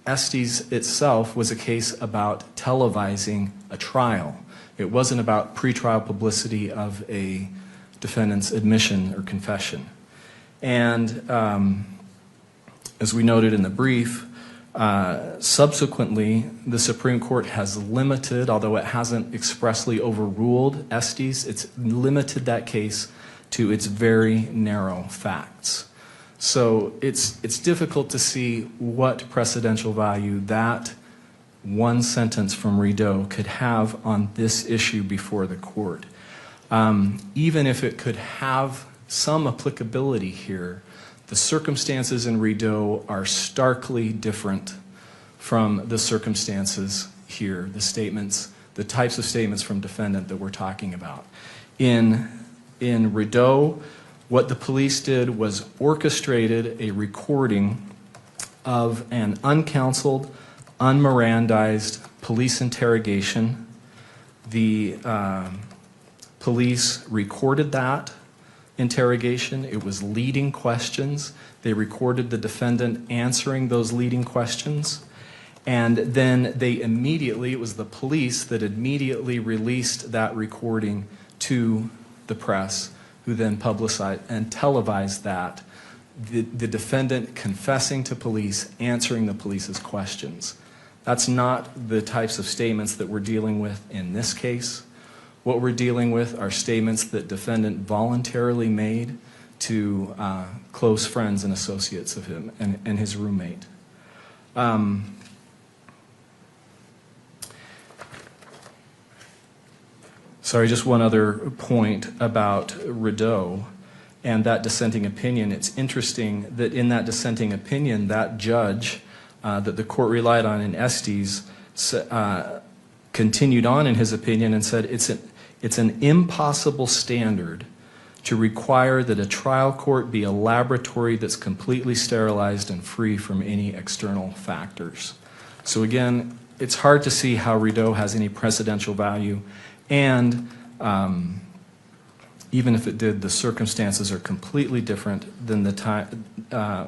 Estes itself was a case about televising a trial. It wasn't about pretrial publicity of a defendant's admission or confession. And as we noted in the brief, subsequently, the Supreme Court has limited, although it hasn't expressly overruled Estes, it's limited that case to its very narrow facts. So it's difficult to see what precedential value that one sentence from Rideau could have on this issue before the court. Even if it could have some applicability here, the circumstances in Rideau are starkly different from the circumstances here, the statements, the types of statements from defendant that we're talking about. In Rideau, what the police did was orchestrated a recording of an uncounseled, unmirandized police interrogation. The police recorded that interrogation. It was leading questions. They recorded the defendant answering those leading questions. And then they immediately, it was the police that immediately released that recording to the press, who then publicized and televised that, the defendant confessing to police, answering the police's questions. That's not the types of statements that we're dealing with in this case. What we're dealing with are statements that defendant voluntarily made to close friends and associates of him and his roommate. Sorry, just one other point about Rideau and that dissenting opinion. It's interesting that in that dissenting opinion, that judge that the court relied on in Estes continued on in his opinion and said it's an impossible standard to require that a trial court be a laboratory that's completely sterilized and free from any external factors. So again, it's hard to see how Rideau has any precedential value, and even if it did, the circumstances are completely different than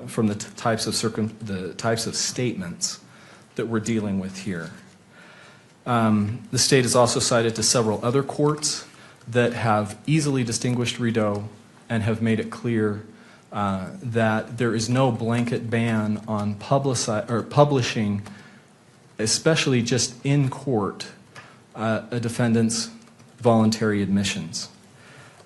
from the types of statements that we're dealing with here. The state has also cited to several other courts that have easily distinguished Rideau and have made it clear that there is no blanket ban on publishing, especially just in court, a defendant's voluntary admissions.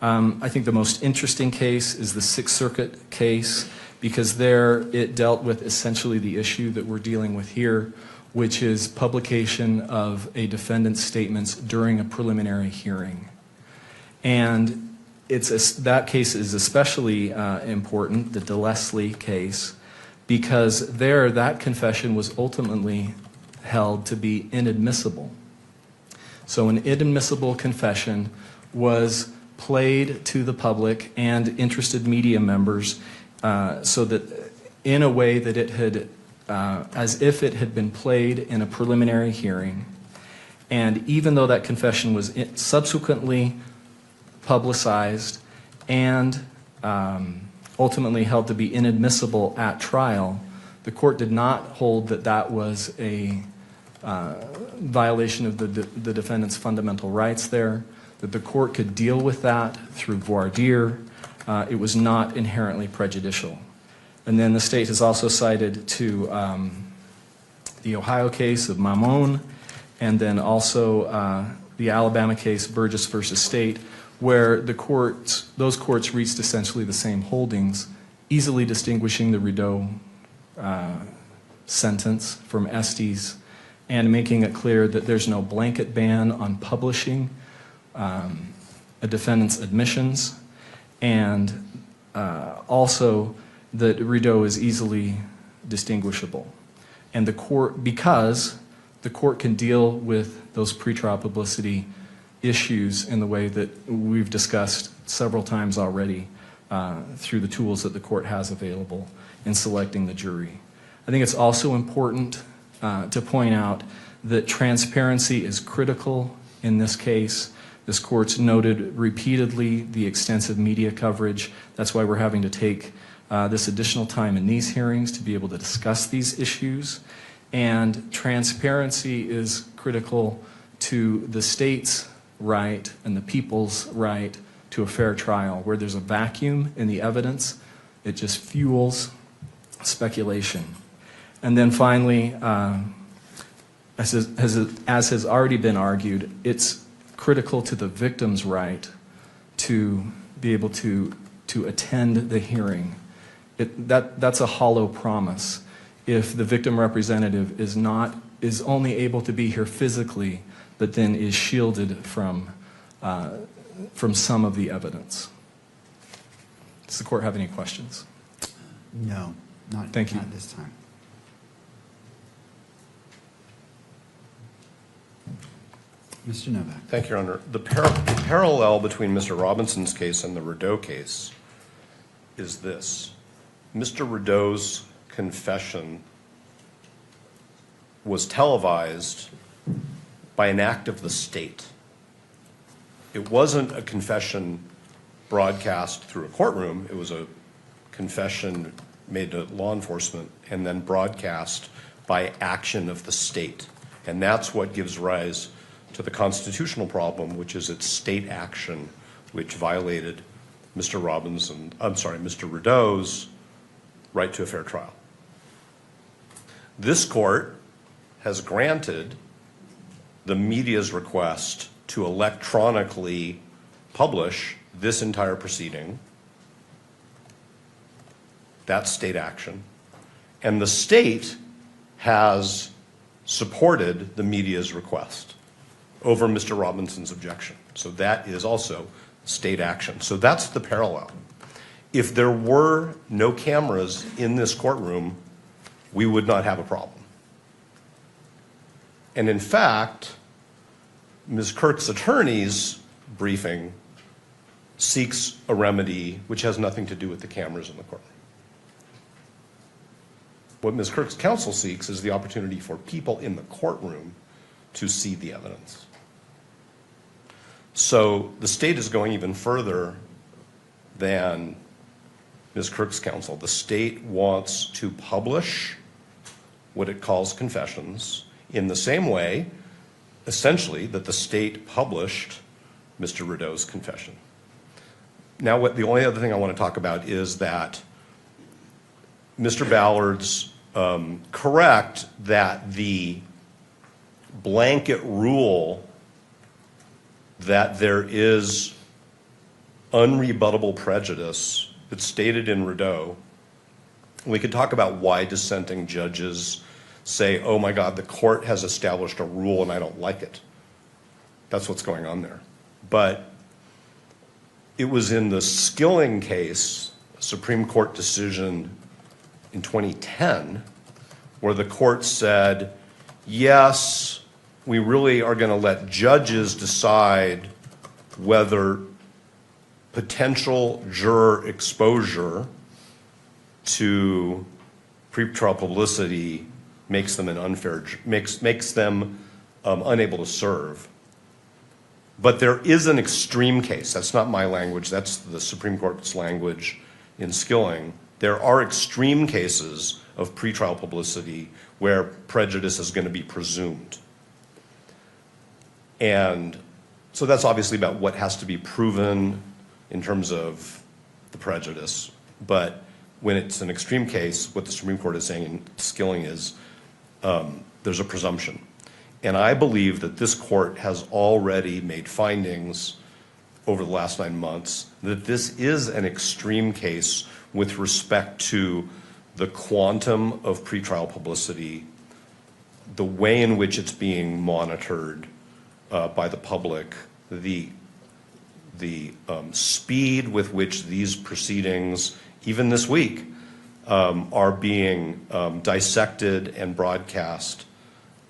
I think the most interesting case is the Sixth Circuit case, because there it dealt with essentially the issue that we're dealing with here, which is publication of a defendant's statements during a preliminary hearing. And that case is especially important, the DeLeslie case, because there that confession was ultimately held to be inadmissible. So an inadmissible confession was played to the public and interested media members so that in a way that it had, as if it had been played in a preliminary hearing. And even though that confession was subsequently publicized and ultimately held to be inadmissible at trial, the court did not hold that that was a violation of the defendant's fundamental rights there, that the court could deal with that through voir dire. It was not inherently prejudicial. And then the state has also cited to the Ohio case of Mamon, and then also the Alabama case, Burgess versus State, where those courts reached essentially the same holdings, easily distinguishing the Rideau sentence from Estes and making it clear that there's no blanket ban on publishing a defendant's admissions, and also that Rideau is easily distinguishable. And because the court can deal with those pretrial publicity issues in the way that we've discussed several times already through the tools that the court has available in selecting the jury. I think it's also important to point out that transparency is critical in this case. This court's noted repeatedly the extensive media coverage. That's why we're having to take this additional time in these hearings to be able to discuss these issues. And transparency is critical to the state's right and the people's right to a fair trial. Where there's a vacuum in the evidence, it just fuels speculation. And then finally, as has already been argued, it's critical to the victim's right to be able to attend the hearing. That's a hollow promise if the victim representative is only able to be here physically, but then is shielded from some of the evidence. Does the court have any questions?
No, not
Thank you.
not this time. Mr. Novak.
Thank you, Your Honor. The parallel between Mr. Robinson's case and the Rideau case is this. Mr. Rideau's confession was televised by an act of the state. It wasn't a confession broadcast through a courtroom. It was a confession made to law enforcement and then broadcast by action of the state. And that's what gives rise to the constitutional problem, which is its state action, which violated Mr. Rideau's right to a fair trial. This court has granted the media's request to electronically publish this entire proceeding. That's state action. And the state has supported the media's request over Mr. Robinson's objection. So that is also state action. So that's the parallel. If there were no cameras in this courtroom, we would not have a problem. And in fact, Ms. Kirk's attorney's briefing seeks a remedy which has nothing to do with the cameras in the courtroom. What Ms. Kirk's counsel seeks is the opportunity for people in the courtroom to see the evidence. So the state is going even further than Ms. Kirk's counsel. The state wants to publish what it calls confessions in the same way, essentially, that the state published Mr. Rideau's confession. Now, the only other thing I want to talk about is that Mr. Ballard's correct that the blanket rule that there is unrebuttable prejudice that's stated in Rideau. We could talk about why dissenting judges say, oh my God, the court has established a rule and I don't like it. That's what's going on there. But it was in the Skilling case, a Supreme Court decision in 2010, where the court said, yes, we really are going to let judges decide whether potential juror exposure to pretrial publicity makes them makes them unable to serve. But there is an extreme case. That's not my language. That's the Supreme Court's language in Skilling. There are extreme cases of pretrial publicity where prejudice is going to be presumed. And so that's obviously about what has to be proven in terms of the prejudice. But when it's an extreme case, what the Supreme Court is saying in Skilling is there's a presumption. And I believe that this court has already made findings over the last 9 months that this is an extreme case with respect to the quantum of pretrial publicity, the way in which it's being monitored by the public, the speed with which these proceedings, even this week, are being dissected and broadcast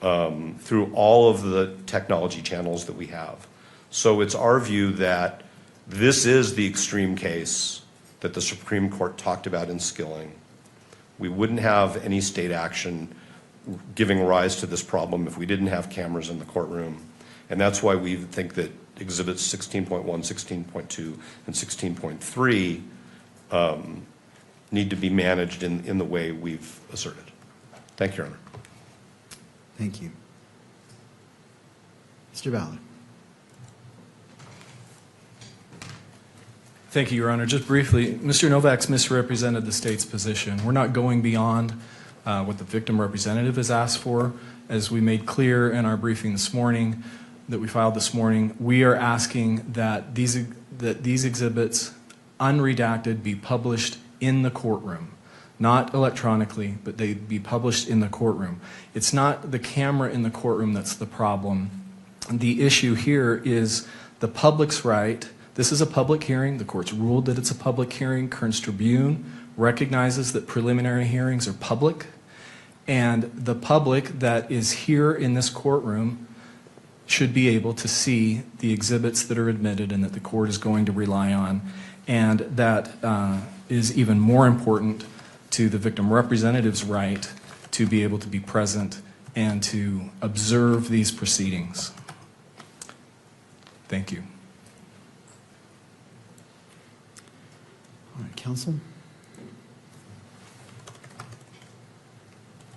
through all of the technology channels that we have. So it's our view that this is the extreme case that the Supreme Court talked about in Skilling. We wouldn't have any state action giving rise to this problem if we didn't have cameras in the courtroom. And that's why we think that Exhibits 16.1, 16.2, and 16.3 need to be managed in the way we've asserted. Thank you, Your Honor.
Thank you. Mr. Ballard.
Thank you, Your Honor. Just briefly, Mr. Novak's misrepresented the state's position. We're not going beyond what the victim representative has asked for. As we made clear in our briefing this morning, that we filed this morning, we are asking that these exhibits, unredacted, be published in the courtroom. Not electronically, but they be published in the courtroom. It's not the camera in the courtroom that's the problem. The issue here is the public's right. This is a public hearing. The court's ruled that it's a public hearing. Kearns Tribune recognizes that preliminary hearings are public. And the public that is here in this courtroom should be able to see the exhibits that are admitted and that the court is going to rely on. And that is even more important to the victim representative's right to be able to be present and to observe these proceedings. Thank you.
All right, counsel.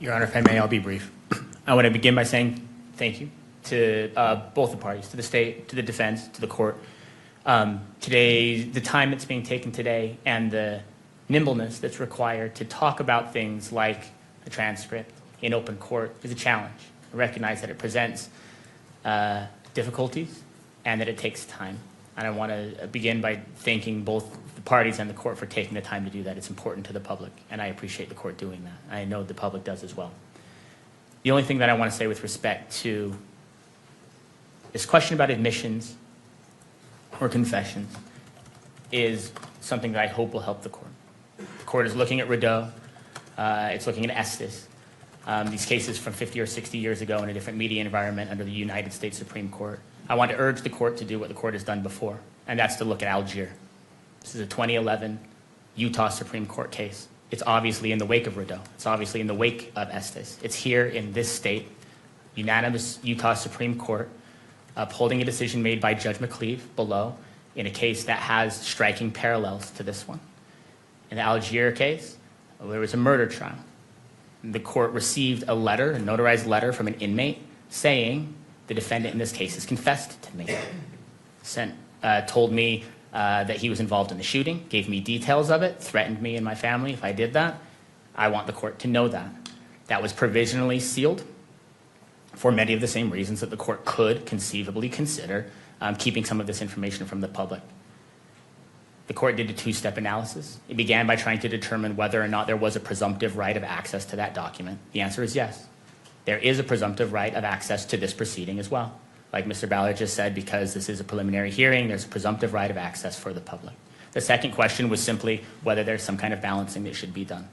Your Honor, if I may, I'll be brief. I want to begin by saying thank you to both the parties, to the state, to the defense, to the court. Today, the time that's being taken today and the nimbleness that's required to talk about things like a transcript in open court is a challenge. I recognize that it presents difficulties and that it takes time. And I want to begin by thanking both the parties and the court for taking the time to do that. It's important to the public, and I appreciate the court doing that. I know the public does as well. The only thing that I want to say with respect to this question about admissions or confessions is something that I hope will help the court. The court is looking at Rideau. It's looking at Estes. These cases from 50 or 60 years ago in a different media environment under the United States Supreme Court. I want to urge the court to do what the court has done before, and that's to look at Algier. This is a 2011 Utah Supreme Court case. It's obviously in the wake of Rideau. It's obviously in the wake of Estes. It's here in this state, unanimous Utah Supreme Court, upholding a decision made by Judge McCleave below in a case that has striking parallels to this one. In the Algier case, there was a murder trial. The court received a letter, a notarized letter from an inmate saying the defendant in this case has confessed to me. Told me that he was involved in the shooting, gave me details of it, threatened me and my family if I did that. I want the court to know that. That was provisionally sealed for many of the same reasons that the court could conceivably consider keeping some of this information from the public. The court did a two-step analysis. It began by trying to determine whether or not there was a presumptive right of access to that document. The answer is yes. There is a presumptive right of access to this proceeding as well. Like Mr. Ballard just said, because this is a preliminary hearing, there's a presumptive right of access for the public. The second question was simply whether there's some kind of balancing that should be done.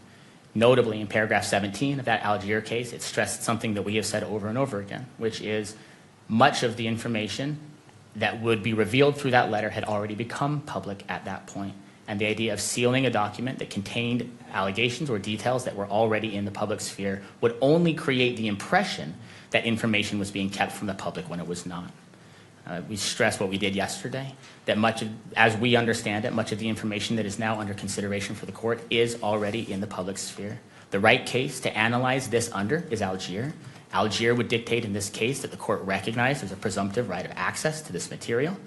Notably, in paragraph 17 of that Algier case, it stressed something that we have said over and over again, which is much of the information that would be revealed through that letter had already become public at that point. And the idea of sealing a document that contained allegations or details that were already in the public sphere would only create the impression that information was being kept from the public when it was not. We stress what we did yesterday, that much of, as we understand it, much of the information that is now under consideration for the court is already in the public sphere. The right case to analyze this under is Algier. Algier would dictate in this case that the court recognized there's a presumptive right of access to this material,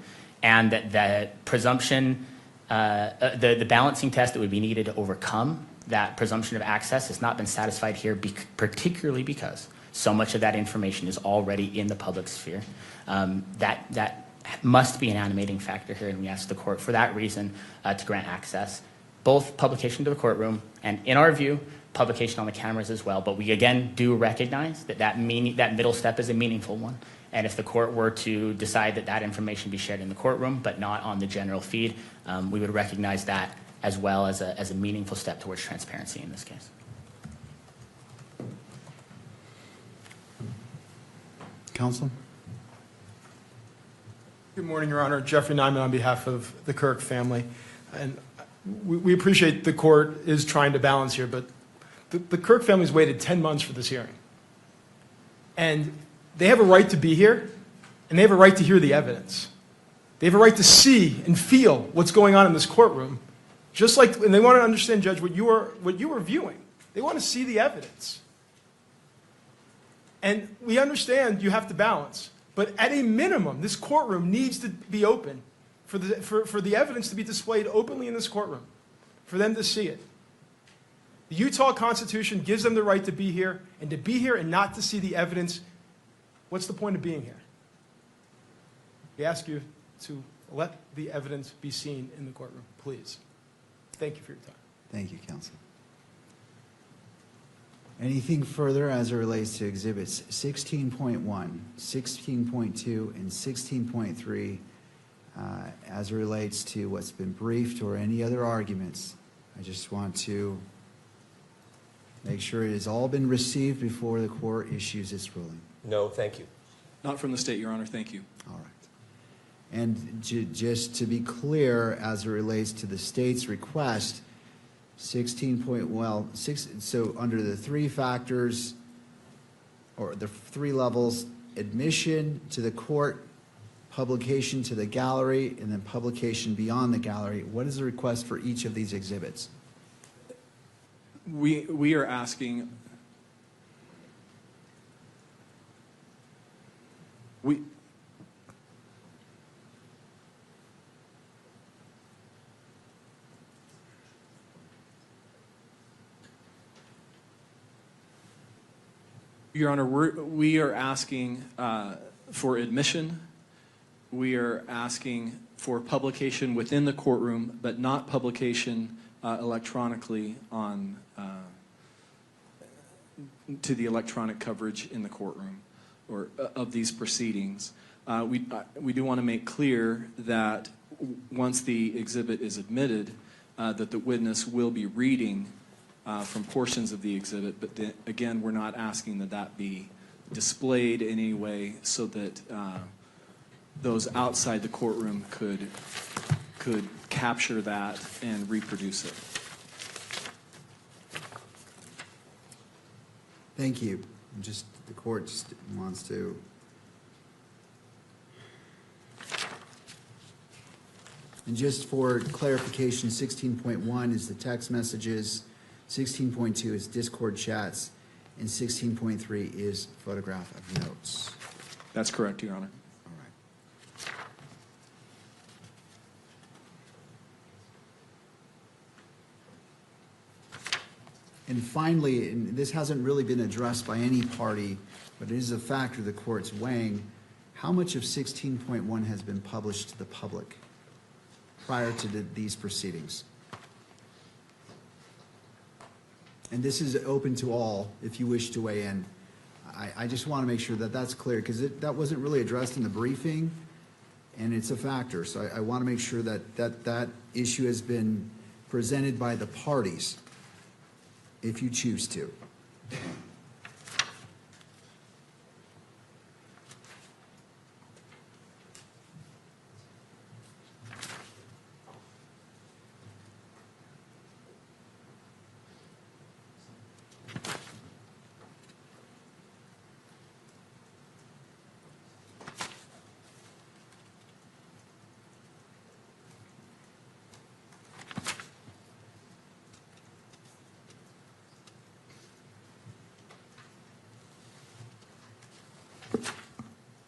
and that the presumption, the balancing test that would be needed to overcome that presumption of access has not been satisfied here, particularly because so much of that information is already in the public sphere. That must be an animating factor here, and we ask the court for that reason to grant access, both publication to the courtroom and, in our view, publication on the cameras as well. But we again do recognize that that middle step is a meaningful one. And if the court were to decide that that information be shared in the courtroom but not on the general feed, we would recognize that as well as a meaningful step towards transparency in this case.
Counsel?
Good morning, Your Honor. Jeffrey Nyman on behalf of the Kirk family. And we appreciate the court is trying to balance here, but the Kirk family's waited 10 months for this hearing. And they have a right to be here, and they have a right to hear the evidence. They have a right to see and feel what's going on in this courtroom, just like, and they want to understand, Judge, what you were viewing. They want to see the evidence. And we understand you have to balance, but at a minimum, this courtroom needs to be open for the evidence to be displayed openly in this courtroom, for them to see it. The Utah Constitution gives them the right to be here, and to be here and not to see the evidence, what's the point of being here? We ask you to let the evidence be seen in the courtroom, please. Thank you for your time.
Thank you, counsel. Anything further as it relates to exhibits 16.1, 16.2, and 16.3 as it relates to what's been briefed or any other arguments? I just want to make sure it has all been received before the court issues its ruling.
No, thank you.
Not from the state, Your Honor. Thank you.
All right. And just to be clear, as it relates to the state's request, 16 point, well, so under the three factors, or the three levels, admission to the court, publication to the gallery, and then publication beyond the gallery, what is the request for each of these exhibits?
We are asking, Your Honor, we are asking for admission. We are asking for publication within the courtroom, but not publication electronically on to the electronic coverage in the courtroom or of these proceedings. We do want to make clear that once the exhibit is admitted, that the witness will be reading from portions of the exhibit, but again, we're not asking that that be displayed in any way so that those outside the courtroom could capture that and reproduce it.
Thank you. Just the court just wants to. And just for clarification, 16.1 is the text messages, 16.2 is Discord chats, and 16.3 is photograph of notes.
That's correct, Your Honor.
All right. And finally, and this hasn't really been addressed by any party, but it is a factor the court's weighing, how much of 16.1 has been published to the public prior to these proceedings? And this is open to all if you wish to weigh in. I just want to make sure that that's clear because that wasn't really addressed in the briefing, and it's a factor. So I want to make sure that that issue has been presented by the parties if you choose to.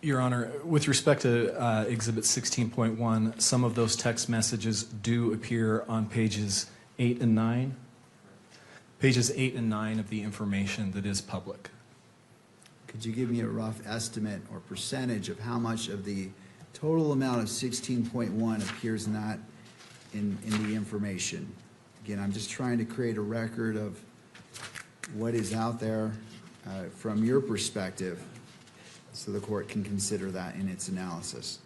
Your Honor, with respect to Exhibit 16.1, some of those text messages do appear on pages 8 and 9. Pages 8 and 9 of the information that is public.
Could you give me a rough estimate or percentage of how much of the total amount of 16.1 appears not in the information? Again, I'm just trying to create a record of what is out there from your perspective, so the court can consider that in its analysis.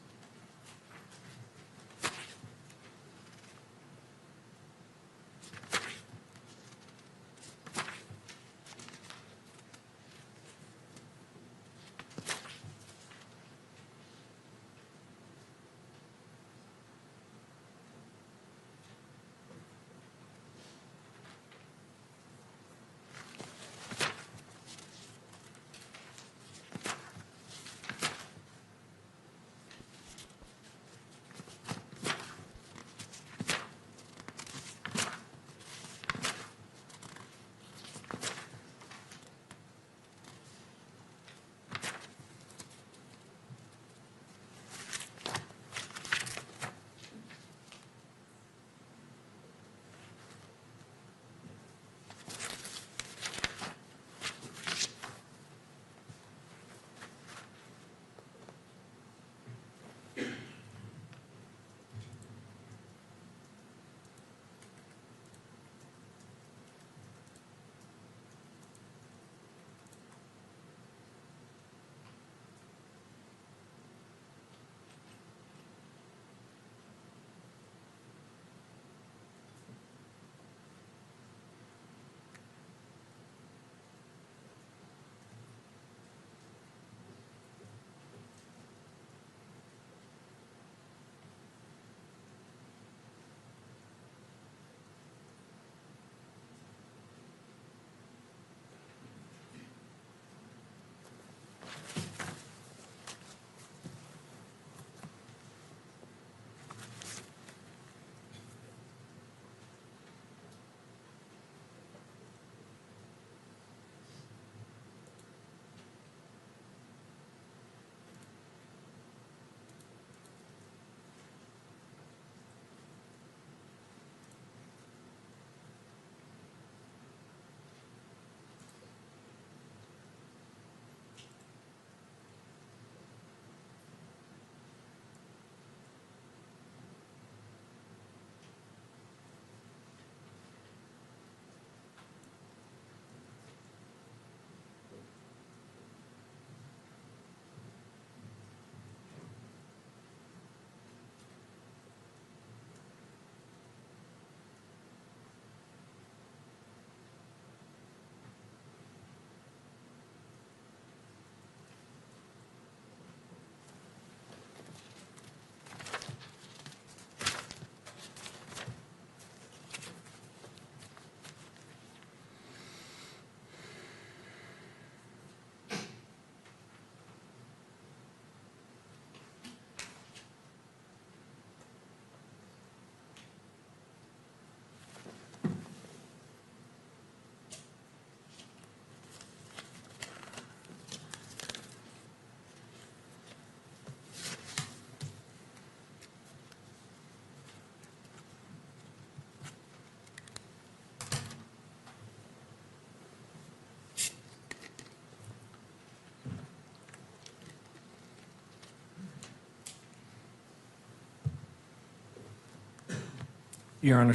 Your Honor,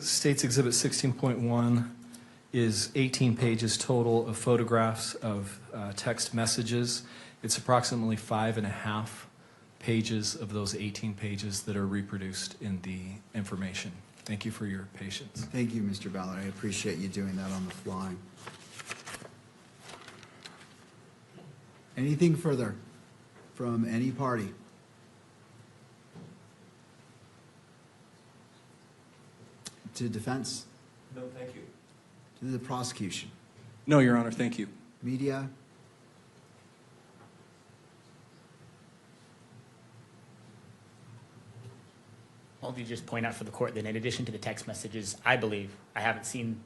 State's Exhibit 16.1 is 18 pages total of photographs of text messages. It's approximately 5.5 pages of those 18 pages that are reproduced in the information. Thank you for your patience.
Thank you, Mr. Ballard. I appreciate you doing that on the fly. Anything further from any party? To defense?
No, thank you.
To the prosecution?
No, Your Honor, thank you.
Media?
I'll just point out for the court that in addition to the text messages, I believe, I haven't seen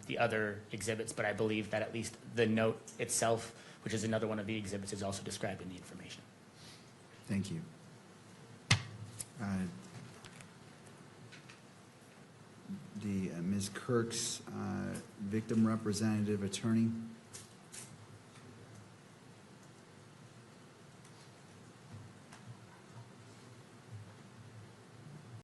the other exhibits, but I believe that at least the note itself, which is another one of the exhibits, is also described in the information.
Thank you. Ms. Kirk's victim representative attorney?